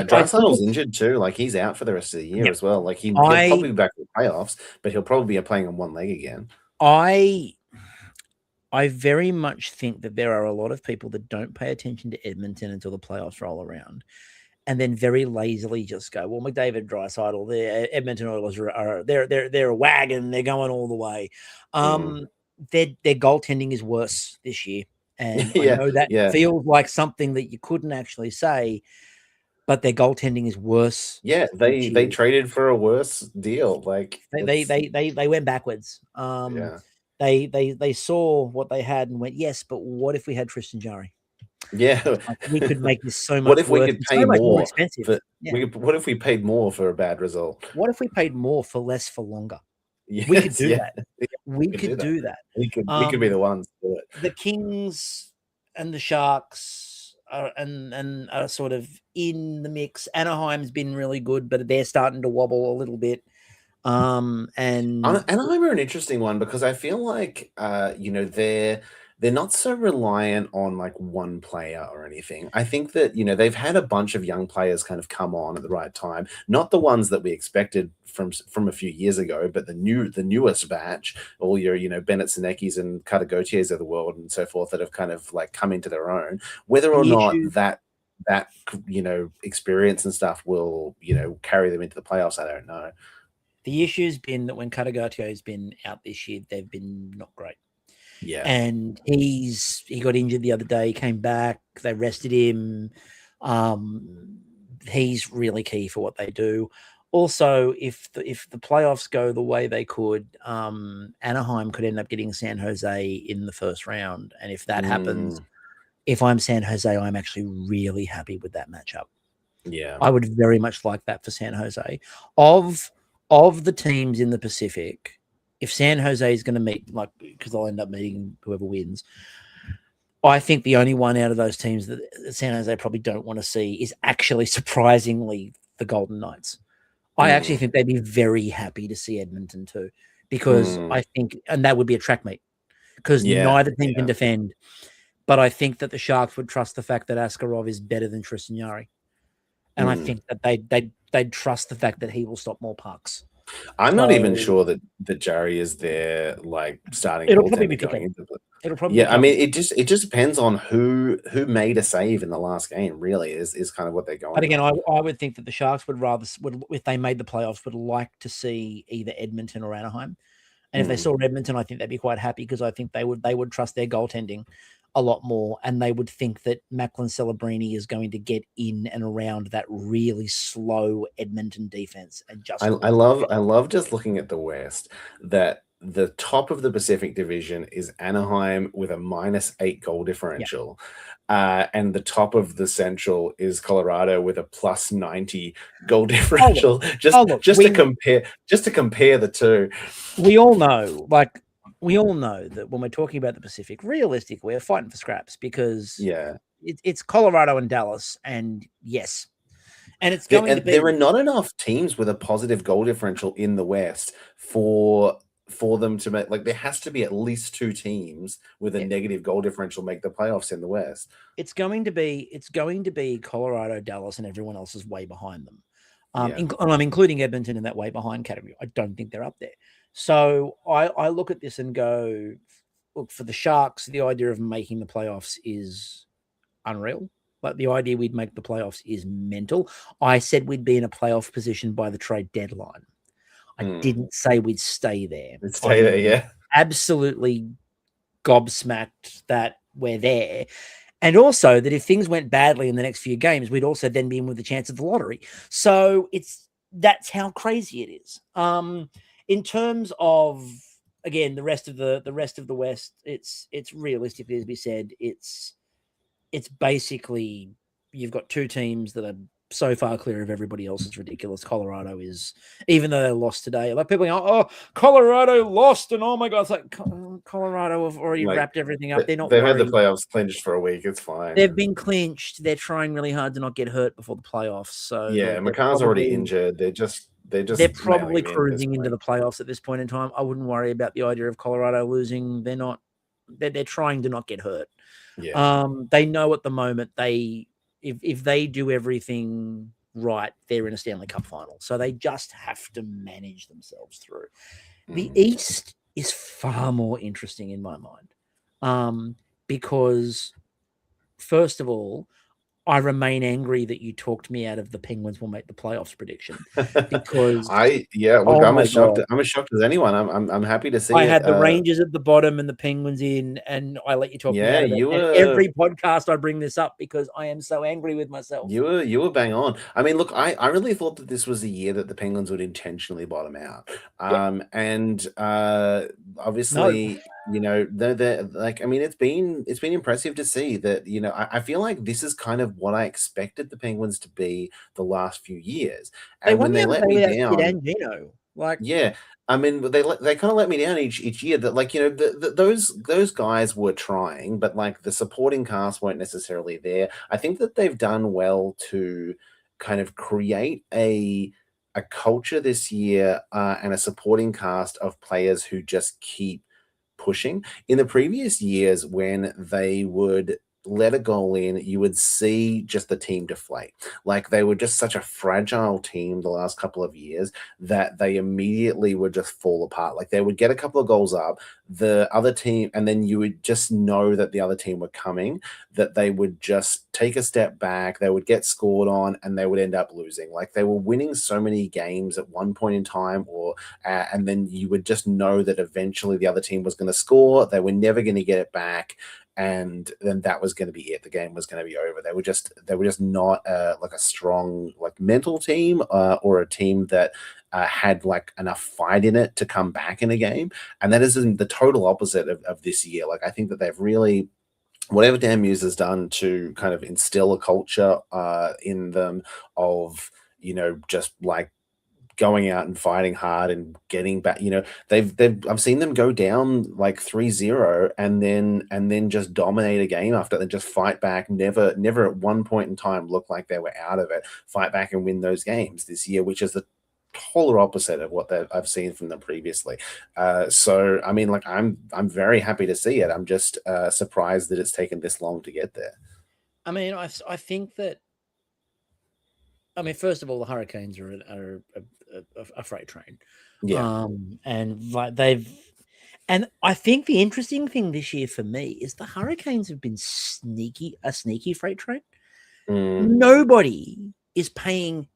Draisaitl's injured too. Like, he's out for the rest of the year as well. Like, he'll probably be back in the playoffs, but he'll probably be playing on one leg again. I very much think that there are a lot of people that don't pay attention to Edmonton until the playoffs roll around, and then very lazily just go, well, McDavid, Draisaitl, the Edmonton Oilers they're a wagon, they're going all the way. Their goaltending is worse this year, and I know that feels like something that you couldn't actually say, but their goaltending is worse. Yeah, they traded for a worse deal. Like, they went backwards. They saw what they had and went, yes, but what if we had Tristan Jarry? Yeah, like, we could make this so much. What if we worse could pay more expensive? What if we paid more for a bad result? What if we paid more for less for longer? Yes, we could do that. We could do that. We could be the ones to do it. The Kings and the Sharks are sort of in the mix. Anaheim's been really good, but they're starting to wobble a little bit. And Anaheim are an interesting one because I feel like they're not so reliant on like one player or anything. I think that, they've had a bunch of young players kind of come on at the right time. Not the ones that we expected from a few years ago, but the newest batch, all your, Bennett Senekis and Carter Gauthiers of the world and so forth that have kind of like come into their own. Whether or not that experience and stuff will, carry them into the playoffs, I don't know. The issue's been that when Carter Gauthier has been out this year, they've been not great. Yeah, and he got injured the other day. He came back. They rested him. He's really key for what they do. Also, if the playoffs go the way they could, Anaheim could end up getting San Jose in the first round. And if that happens, if I'm San Jose, I'm actually really happy with that matchup. Yeah, I would very much like that for San Jose. Of the teams in the Pacific, if San Jose is going to meet, like, because they'll end up meeting whoever wins, I think the only one out of those teams that San Jose probably don't want to see is actually, surprisingly, the Golden Knights. I actually think they'd be very happy to see Edmonton too, because I think, and that would be a track meet, because neither team can defend. But I think that the Sharks would trust the fact that Askarov is better than Tristan Jarry, and I think that they'd trust the fact that he will stop more pucks. I'm not even sure that Jarry is there, like, starting. It'll probably be going into It'll probably I mean, it just depends on who made a save in the last game. Really, is kind of what they're going. But again, I would think that the Sharks would if they made the playoffs, would like to see either Edmonton or Anaheim. And if they saw Edmonton, I think they'd be quite happy, because I think they would trust their goaltending a lot more, and they would think that Macklin Celebrini is going to get in and around that really slow Edmonton defense. And just I love just looking at the West, that the top of the Pacific Division is Anaheim with a -8 goal differential. And the top of the Central is Colorado with a +90 goal differential. Just to compare the two. We all know, like, we all know that when we're talking about the Pacific, realistically, we're fighting for scraps because Yeah. it's Colorado and Dallas, and yes, and it's going to There are be. not enough teams with a positive goal differential in the West for them to make, like, there has to be at least two teams with a Yeah, negative goal differential make the playoffs in the West. it's going to be Colorado, Dallas, and everyone else is way behind them. Yeah. And I'm including Edmonton in that way behind category. I don't think they're up there. So I look at this and go, look, for the Sharks, the idea of making the playoffs is unreal. Like, the idea we'd make the playoffs is mental. I said we'd be in a playoff position by the trade deadline. I didn't say we'd stay there. Stay there, I'm yeah. absolutely gobsmacked that we're there. And also that if things went badly in the next few games, we'd also then be in with a chance of the lottery. So that's how crazy it is. In terms of, again, the rest of the West, it's realistically, as we said, it's basically, you've got two teams that are so far clear of everybody else. It's ridiculous. Colorado is, even though they lost today, like, people are going, oh, Colorado lost, and oh my god, it's like, Colorado have already Like, wrapped everything up. They're not they've had the worried. playoffs clinched for a week. It's fine. They've been clinched. They're trying really hard to not get hurt before the playoffs. So Yeah, they're McCann's already injured. They're they're just probably mailing him at this cruising into point. the playoffs at this point in time. I wouldn't worry about the idea of Colorado losing. They're not. They're trying to not get hurt. Yeah. They know at the moment if they do everything right, they're in a Stanley Cup final. So they just have to manage themselves through. The East is far more interesting in my mind, because, first of all, I remain angry that you talked me out of the Penguins will make the playoffs prediction, because, Look, oh I'm my as shocked god, as anyone. I'm happy to see I it. had the Rangers at the bottom and the Penguins in, and I let you talk me Yeah, out of it. you And were every podcast I bring this up because I am so angry with myself. you were bang on. I mean, look, I really thought that this was the year that the Penguins would intentionally bottom out. Yep. And No, obviously, they're like, I mean, it's been impressive to see that, I feel like this is kind of what I expected the Penguins to be the last few years. they And won when the they other let day me without Sid down, and Gino. Like, yeah, I mean, they kind of let me down each year. That, like, those guys were trying, but, like, the supporting cast weren't necessarily there. I think that they've done well to kind of create a culture this year, and a supporting cast of players who just keep pushing. In the previous years, when they would let a goal in, you would see just the team deflate. Like, they were just such a fragile team the last couple of years that they immediately would just fall apart. Like, they would get a couple of goals up, the other team, and then you would just know that the other team were coming, that they would just take a step back, they would get scored on, and they would end up losing. Like, they were winning so many games at one point in time, or and then you would just know that eventually the other team was going to score, they were never going to get it back, and then that was going to be it. The game was going to be over. They were just not like a strong, like, mental team, or a team that had, like, enough fight in it to come back in a game. And that is the total opposite of this year. Like, I think that they've really, whatever Dan Muse has done to kind of instill a culture in them of, just, like, going out and fighting hard and getting back. They've I've seen them go down like 3-0 and then just dominate a game after, and just fight back. Never at one point in time look like they were out of it. Fight back and win those games this year, which is the polar opposite of what I've seen from them previously. So I mean, like, I'm very happy to see it. I'm just surprised that it's taken this long to get there. I mean, I think that, I mean, first of all, the Hurricanes are a freight train, Yeah. and like and I think the interesting thing this year for me is the Hurricanes have been a sneaky freight train. Nobody is paying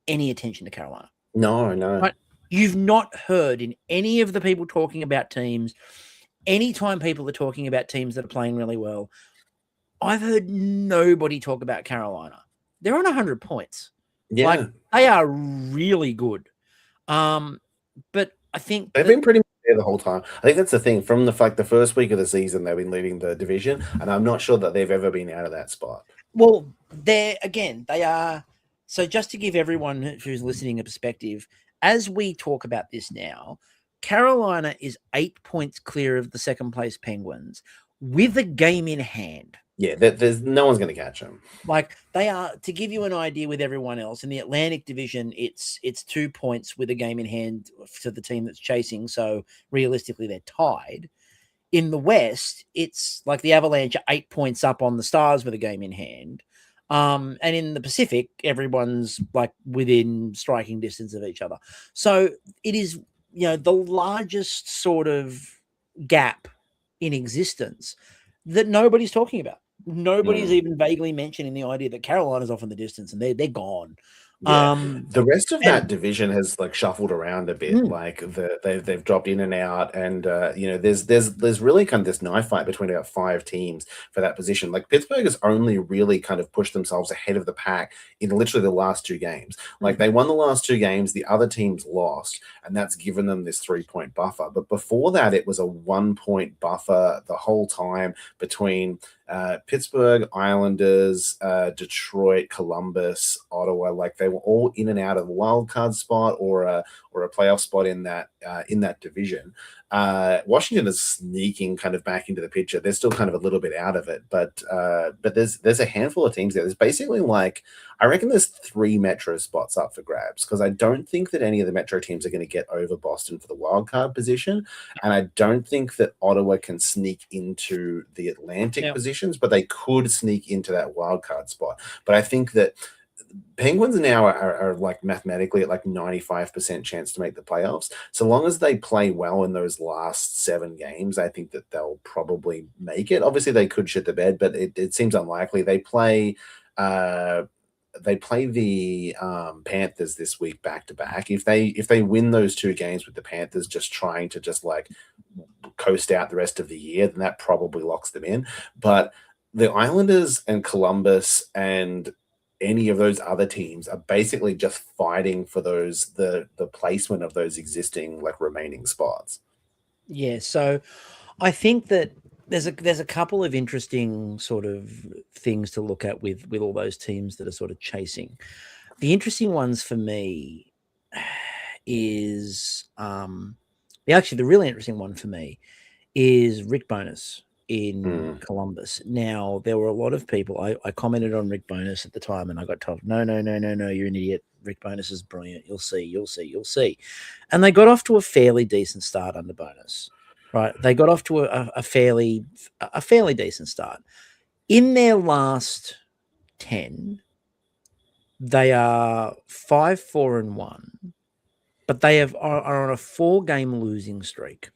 any attention to Carolina. No. Right? You've not heard in any of the people talking about teams, anytime people are talking about teams that are playing really well, I've heard nobody talk about Carolina. They're on 100 points. Yeah. Like, they are really good. But I think They've been pretty much there the whole time. I think that's the thing. From the first week of the season, they've been leading the division, and I'm not sure that they've ever been out of that spot. well, they are. So just to give everyone who's listening a perspective, as we talk about this now, Carolina is 8 points clear of the second place Penguins with a game in hand. Yeah, there's no one's going to catch them. Like they are, to give you an idea with everyone else in the Atlantic Division, it's 2 points with a game in hand to the team that's chasing. So realistically, they're tied. In the West, it's like the Avalanche are 8 points up on the Stars with a game in hand. And in the Pacific, everyone's like within striking distance of each other. So it is, the largest sort of gap in existence that nobody's talking about. Nobody's even vaguely mentioning the idea that Carolina's off in the distance and they're gone. Yeah, the rest of that and division has like shuffled around a bit. Like they've dropped in and out, and there's really kind of this knife fight between about 5 teams for that position. Like Pittsburgh has only really kind of pushed themselves ahead of the pack in literally the last 2 games. Like they won the last 2 games, the other teams lost, and that's given them this 3-point buffer. But before that, it was a 1-point buffer the whole time between Pittsburgh, Islanders, Detroit, Columbus, Ottawa. Like they were all in and out of a wild card spot or a playoff spot in that division. Washington is sneaking kind of back into the picture. They're still kind of a little bit out of it, but there's a handful of teams there. There's basically like, I reckon there's 3 Metro spots up for grabs, because I don't think that any of the Metro teams are going to get over Boston for the wild card position, and I don't think that Ottawa can sneak into the Atlantic positions, but they could sneak into that wild card spot. But I think that Penguins now are like mathematically at like 95% chance to make the playoffs. So long as they play well in those last 7 games, I think that they'll probably make it. Obviously, they could shit the bed, but it seems unlikely. They play the Panthers this week back to back. If they win those 2 games with the Panthers, just trying to just like coast out the rest of the year, then that probably locks them in. But the Islanders and Columbus and any of those other teams are basically just fighting for the placement of those existing like remaining spots. Yeah, so I think that there's a couple of interesting sort of things to look at with all those teams that are sort of chasing. The interesting ones for me is the really interesting one for me is Rick Bowness in Columbus. Now, there were a lot of people. I commented on Rick Bowness at the time, and I got told, no, you're an idiot. Rick Bowness is brilliant. You'll see. And they got off to a fairly decent start under Bowness, right? They got off to a fairly decent start. In their last 10, they are 5-4-1, but they are on a 4-game losing streak.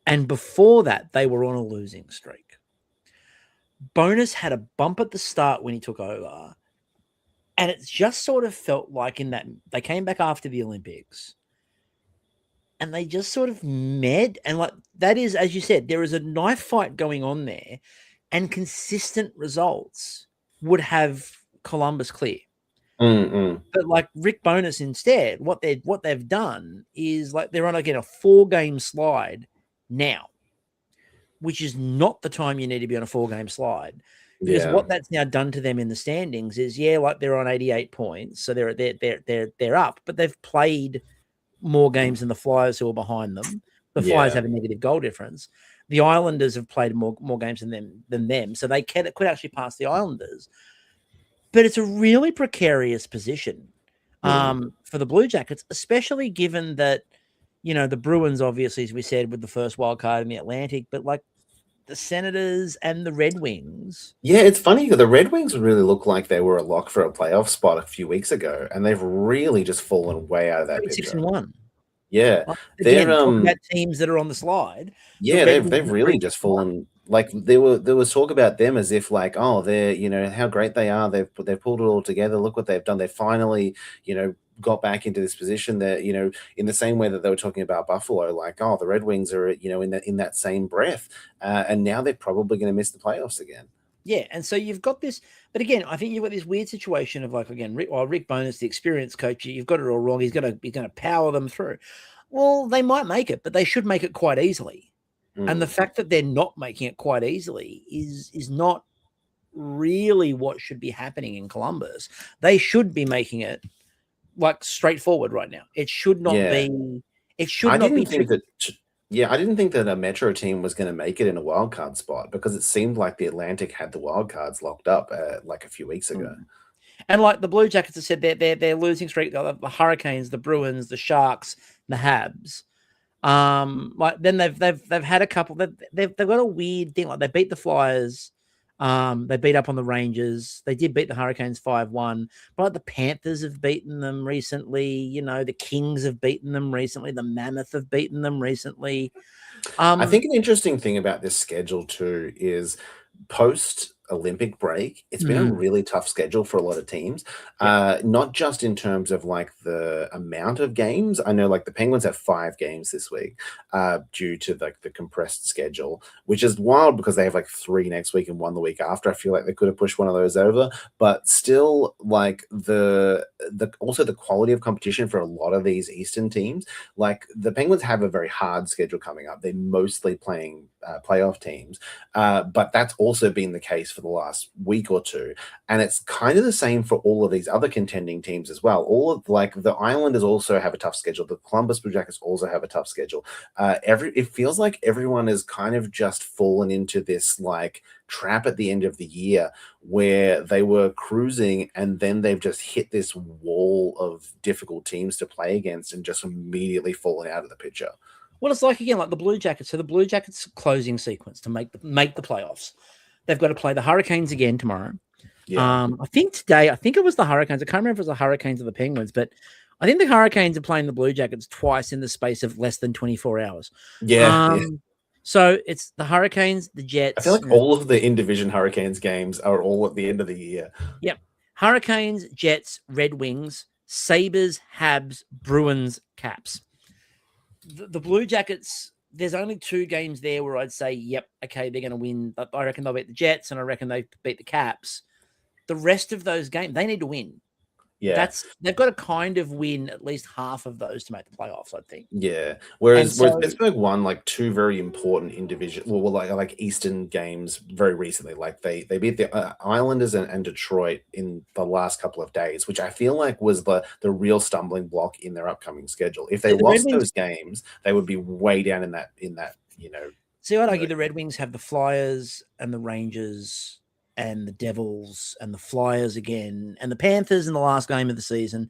And before that, they were on a losing streak. Bowness had a bump at the start when he took over. And it just sort of felt like in that they came back after the Olympics and they just sort of met. And like that is, as you said, there is a knife fight going on there, and consistent results would have Columbus clear. But like Rick Bowness instead, what they've done is like they're on again a 4-game slide now, which is not the time you need to be on a 4-game slide, because what that's now done to them in the standings is like they're on 88 points, so they're up, but they've played more games than the Flyers, who are behind them. The Flyers have a negative goal difference. The Islanders have played more games than them, so they could actually pass the Islanders. But it's a really precarious position for the Blue Jackets, especially given that, the Bruins, obviously, as we said, with the first wild card in the Atlantic, but like the Senators and the Red Wings. Yeah, it's funny. The Red Wings really look like they were a lock for a playoff spot a few weeks ago, and they've really just fallen way out of that picture. 6-1. Yeah, again, talking about teams that are on the slide. Yeah, they've really just fallen. Like there was talk about them as if like, oh, they're how great they are. They've pulled it all together. Look what they've done. They finally got back into this position that in the same way that they were talking about Buffalo, like, oh, the Red Wings are in that same breath, and now they're probably going to miss the playoffs again. Yeah, and so you've got this, but again, I think you've got this weird situation of like, again, Rick Bowness, the experienced coach, you've got it all wrong. He's going to power them through. Well, they might make it, but they should make it quite easily. And the fact that they're not making it quite easily is not really what should be happening in Columbus. They should be making it like straightforward right now. It should not be It should I not be didn't think tricky. that. Yeah, I didn't think that a Metro team was going to make it in a wild card spot because it seemed like the Atlantic had the wild cards locked up like a few weeks ago. And like the Blue Jackets have said, they're losing streak. The Hurricanes, the Bruins, the Sharks, the Habs. Like then they've had a couple. They've got a weird thing. Like they beat the Flyers. They beat up on the Rangers. They did beat the Hurricanes 5-1. But like the Panthers have beaten them recently. You know, the Kings have beaten them recently. The Mammoth have beaten them recently. I think an interesting thing about this schedule too is post Olympic break, it's been a really tough schedule for a lot of teams. Not just in terms of like the amount of games. I know like the Penguins have 5 games this week due to like the compressed schedule, which is wild because they have like 3 next week and 1 the week after. I feel like they could have pushed one of those over, but still like the also the quality of competition for a lot of these Eastern teams. Like the Penguins have a very hard schedule coming up. They're mostly playing playoff teams, but that's also been the case for the last week or two, and it's kind of the same for all of these other contending teams as well. All of like the Islanders also have a tough schedule. The Columbus Blue Jackets also have a tough schedule. It feels like everyone is kind of just fallen into this like trap at the end of the year where they were cruising and then they've just hit this wall of difficult teams to play against and just immediately fallen out of the picture. Well, it's like again, like the Blue Jackets. So the Blue Jackets closing sequence to make the playoffs. They've got to play the Hurricanes again tomorrow. Yeah. I think today, I think it was the Hurricanes. I can't remember if it was the Hurricanes or the Penguins, but I think the Hurricanes are playing the Blue Jackets twice in the space of less than 24 hours. Yeah. So it's the Hurricanes, the I feel Jets. like all of the in-division Hurricanes games are all at the end of the year. Yep. Hurricanes, Jets, Red Wings, Sabres, Habs, Bruins, Caps. The Blue Jackets, there's only 2 games there where I'd say, yep, okay, they're going to win. I reckon they'll beat the Jets, and I reckon they beat the Caps. The rest of those games, they need to win. Yeah. They've got to kind of win at least half of those to make the playoffs, I think. Yeah. Whereas Pittsburgh won like 2 very important individual, well, like Eastern games very recently. Like they beat the Islanders and Detroit in the last couple of days, which I feel like was the real stumbling block in their upcoming schedule. If they lost those games, they would be way down in that you know. See, I'd argue the Red Wings have the Flyers and the Rangers and the Devils and the Flyers again and the Panthers in the last game of the season.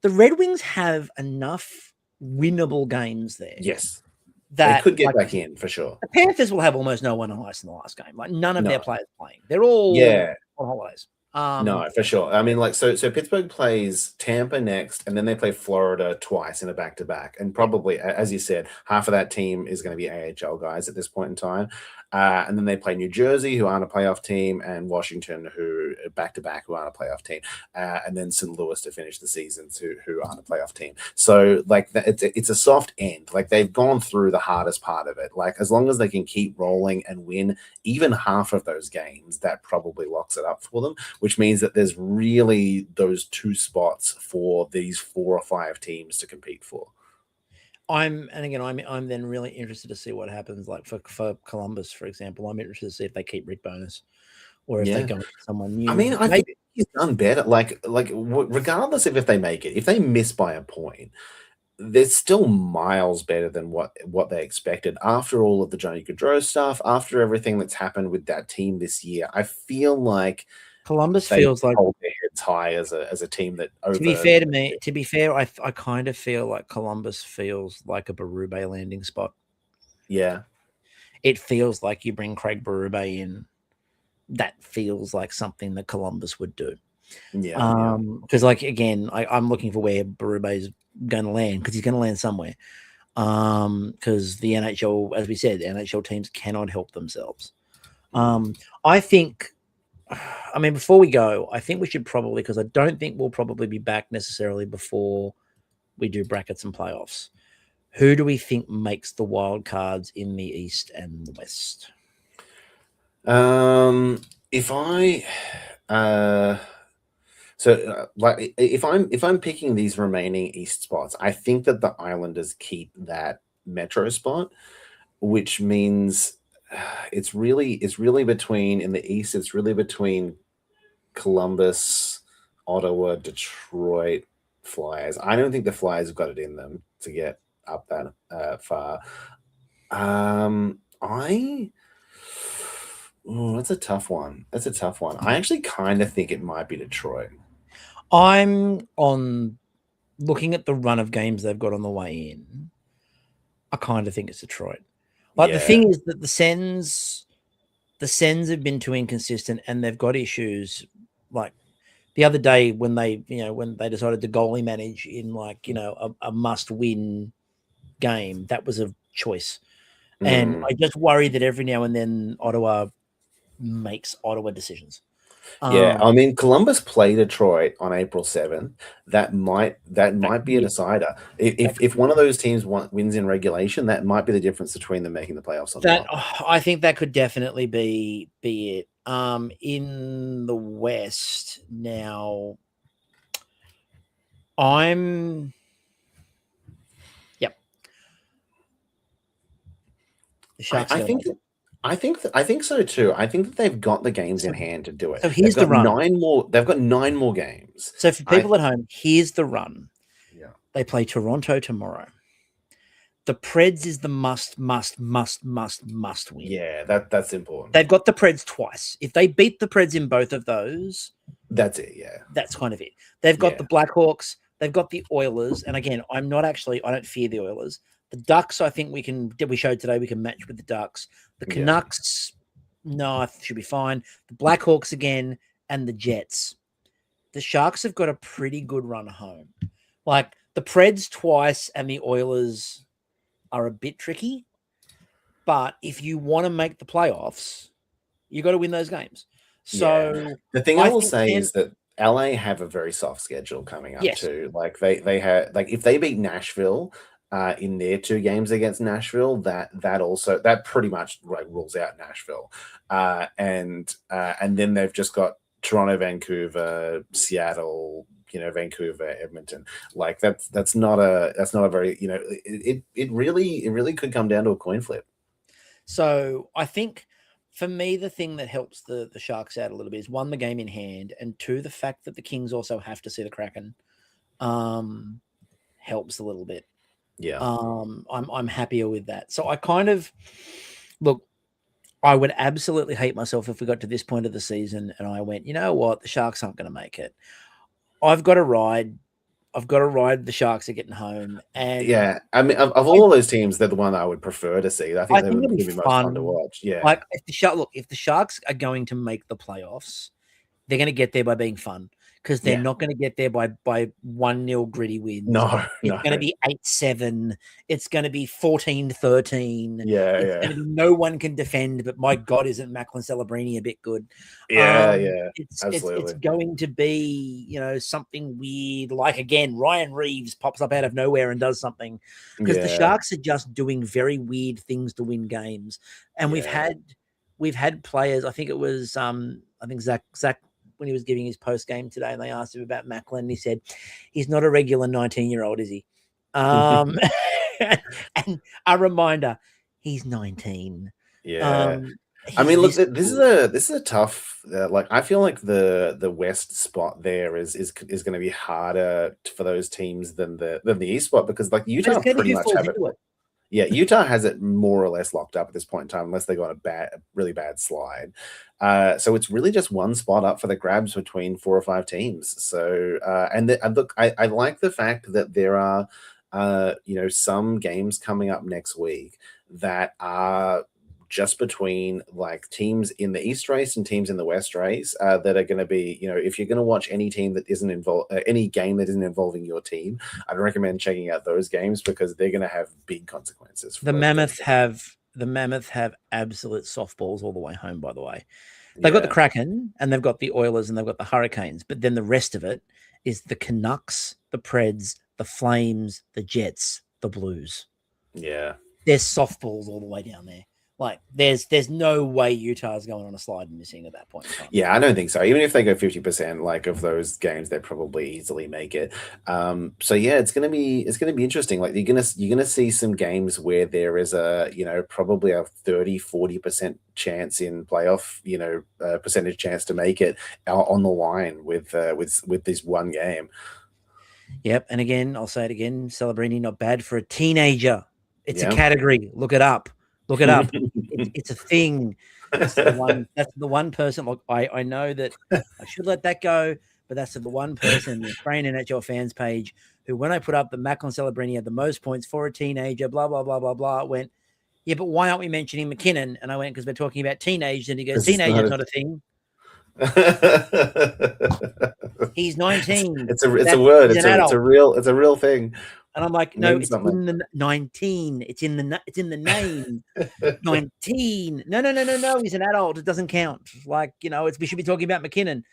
The Red Wings have enough winnable games there. Yes. That they could get back in for sure. The Panthers will have almost no one on ice in the last game. Like none of their players playing. They're all on holidays. No, for sure. I mean, like, so Pittsburgh plays Tampa next, and then they play Florida twice in a back-to-back. And probably, as you said, half of that team is going to be AHL guys at this point in time. And then they play New Jersey, who aren't a playoff team, and Washington, who back-to-back, who aren't a playoff team. And then St. Louis to finish the season, who aren't a playoff team. So, like, it's a soft end. Like, they've gone through the hardest part of it. Like, as long as they can keep rolling and win even half of those games, that probably locks it up for them, which means that there's really those 2 spots for these 4 or 5 teams to compete for. I'm then really interested to see what happens. Like for Columbus, for example, I'm interested to see if they keep Rick Bowness or if they go with someone new. I mean, I think he's done better. Like regardless of if they make it, if they miss by a point, they're still miles better than what they expected. After all of the Johnny Gaudreau stuff, after everything that's happened with that team this year, I feel like Columbus feels like hold their heads high as a team that. To be fair, I kind of feel like Columbus feels like a Berube landing spot. Yeah, it feels like you bring Craig Berube in. That feels like something that Columbus would do. Yeah, because like again, I'm looking for where Berube is going to land because he's going to land somewhere. Because the NHL, as we said, the NHL teams cannot help themselves. I think. I mean, before we go, I think we should probably, because I don't think we'll probably be back necessarily before we do brackets and playoffs. Who do we think makes the wild cards in the East and the West? If I'm picking these remaining East spots, I think that the Islanders keep that Metro spot, which means it's really between, in the East, it's really between Columbus, Ottawa, Detroit, Flyers. I don't think the Flyers have got it in them to get up that far. I. Oh, that's a tough one. That's a tough one. I actually kind of think it might be Detroit. I'm on looking at the run of games they've got on the way in. I kind of think it's Detroit. Like the Yeah. thing is that the Sens have been too inconsistent and they've got issues. Like the other day when they decided to goalie manage in a must win game, that was a choice. And I just worry that every now and then Ottawa makes Ottawa decisions. Yeah, I mean, Columbus play Detroit on April 7th. That might be a decider. If one of those teams wins in regulation, that might be the difference between them making the playoffs or not. I think that could definitely be it. In the West now, the Sharks. I think so too. I think that they've got the games in hand to do it. So here's the run. They've got 9 more games. So for people at home, here's the run. Yeah. They play Toronto tomorrow. The Preds is the must win. Yeah, that's important. They've got the Preds twice. If they beat the Preds in both of those, that's it. Yeah, that's kind of it. They've got the Blackhawks. They've got the Oilers. And again, I don't fear the Oilers. The Ducks, I think we showed today we can match with the Ducks. The Canucks, no, I should be fine. The Blackhawks again and the Jets. The Sharks have got a pretty good run home. Like the Preds twice and the Oilers are a bit tricky. But if you want to make the playoffs, you got to win those games. So the thing I will say is that LA have a very soft schedule coming up too. Like they have, like if they beat Nashville in their 2 games against Nashville, that pretty much like rules out Nashville. And then they've just got Toronto, Vancouver, Seattle, Vancouver, Edmonton. Like that's not a very, it really could come down to a coin flip. So I think for me, the thing that helps the Sharks out a little bit is 1, the game in hand, and 2, the fact that the Kings also have to see the Kraken helps a little bit. Yeah. I'm happier with that. So I kind of look, I would absolutely hate myself if we got to this point of the season and I went, you know what, the Sharks aren't going to make it. I've got to ride the Sharks are getting home. And yeah, I mean, of all of those teams, they're the one I would prefer to see. I think they would be most fun to watch. Yeah. Like if the Sharks are going to make the playoffs, they're going to get there by being fun. Because they're not going to get there by 1-0 gritty wins. No, it's going to be 8-7. It's going to be 14-13. Yeah, no one can defend, but my God, isn't Macklin Celebrini a bit good? Absolutely. It's going to be, something weird. Like again, Ryan Reeves pops up out of nowhere and does something because the Sharks are just doing very weird things to win games. And we've had players. I think it was Zach. When he was giving his post game today and they asked him about Macklin, he said, he's not a regular 19-year-old, is he? And a reminder, he's 19. Yeah. I mean, look, this is a tough, like, I feel like the West spot there is going to be harder for those teams than the East spot because like Utah pretty much have it. Yeah, Utah has it more or less locked up at this point in time, unless they got a really bad slide. So it's really just one spot up for the grabs between 4 or 5 teams. So and look, I like the fact that there are some games coming up next week that are just between like teams in the East race and teams in the West race that are going to be, if you're going to watch any team that isn't involved, any game that isn't involving your team, I'd recommend checking out those games because they're going to have big consequences. The Mammoth have absolute softballs all the way home, by the way. They've got the Kraken and they've got the Oilers and they've got the Hurricanes, but then the rest of it is the Canucks, the Preds, the Flames, the Jets, the Blues. Yeah. There's softballs all the way down there. Like there's no way Utah's going on a slide and missing at that point in time. Yeah, I don't think so. Even if they go 50%, like of those games, they probably easily make it. So yeah, it's gonna be interesting. Like you're gonna see some games where there is probably a 30-40% chance in playoff, percentage chance to make it on the line with this one game. Yep. And again, I'll say it again. Celebrini not bad for a teenager. It's a Yeah. category. Look it up. Look it up. It's a thing. That's the one. That's the one person. Look, I know that I should let that go, but that's the one person in the Australian NHL fans page who, when I put up that Macklin Celebrini had the most points for a teenager, blah blah blah blah blah, went, yeah, but why aren't we mentioning McKinnon? And I went, because we're talking about teenagers, and he goes, teenager's not a thing. He's 19. It's a word. He's an adult. It's a real thing. And I'm like, no, it's in the 19. It's in the name. 19. No. He's an adult. It doesn't count. Like, we should be talking about McKinnon.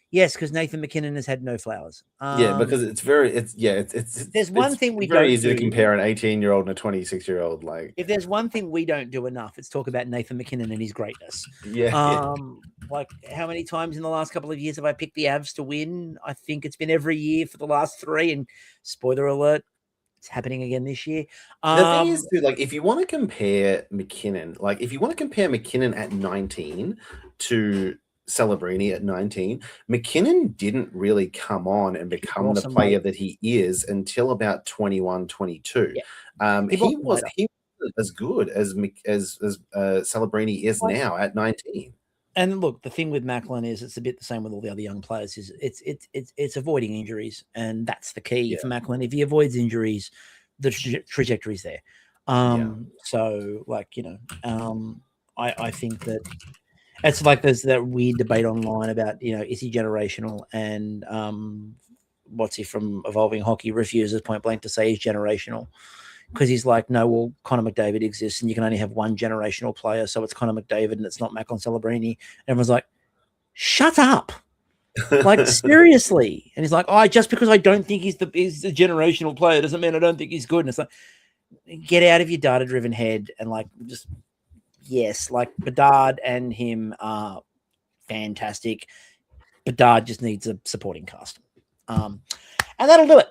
Yes, because Nathan McKinnon has had no flowers. Yeah, because it's there's one thing we very don't easy do. to compare an 18-year-old and a 26-year-old. Like, if there's one thing we don't do enough, it's talk about Nathan McKinnon and his greatness. Yeah. Like, how many times in the last couple of years have I picked the Avs to win? I think it's been every year for the last 3. And spoiler alert, it's happening again this year. The thing is, too, like, if you want to compare McKinnon, at 19 to Celebrini at 19, McKinnon didn't really come on and become the player that he is until about 21, 22. Yeah. He wasn't as good as Celebrini is now at 19. And look, the thing with Macklin is it's a bit the same with all the other young players. Is it's avoiding injuries, and that's the key for Macklin. If he avoids injuries, the trajectory's there. So, like, I think that it's like there's that weird debate online about, is he generational? And what's he from Evolving Hockey refuses point blank to say he's generational. Because he's like, no, well, Connor McDavid exists and you can only have one generational player. So it's Connor McDavid and it's not Macklin Celebrini. And everyone's like, shut up. Like, seriously. And he's like, just because I don't think he's the generational player doesn't mean I don't think he's good. And it's like, get out of your data-driven head and, like, just, yes, like, Bedard and him are fantastic. Bedard just needs a supporting cast. And that'll do it.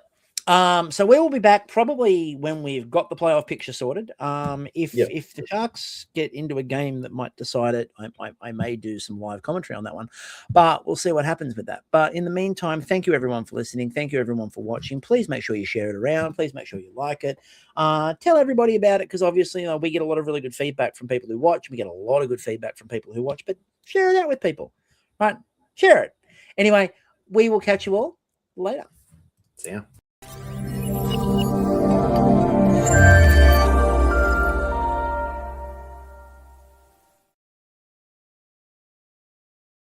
So we will be back probably when we've got the playoff picture sorted. If the Sharks get into a game that might decide it, I may do some live commentary on that one, but we'll see what happens with that. But in the meantime, thank you everyone for listening. Thank you everyone for watching. Please make sure you share it around. Please make sure you like it. Tell everybody about it, because obviously, we get a lot of really good feedback from people who watch. We get a lot of good feedback from people who watch, but share it out with people, right? Share it. Anyway, we will catch you all later. See ya.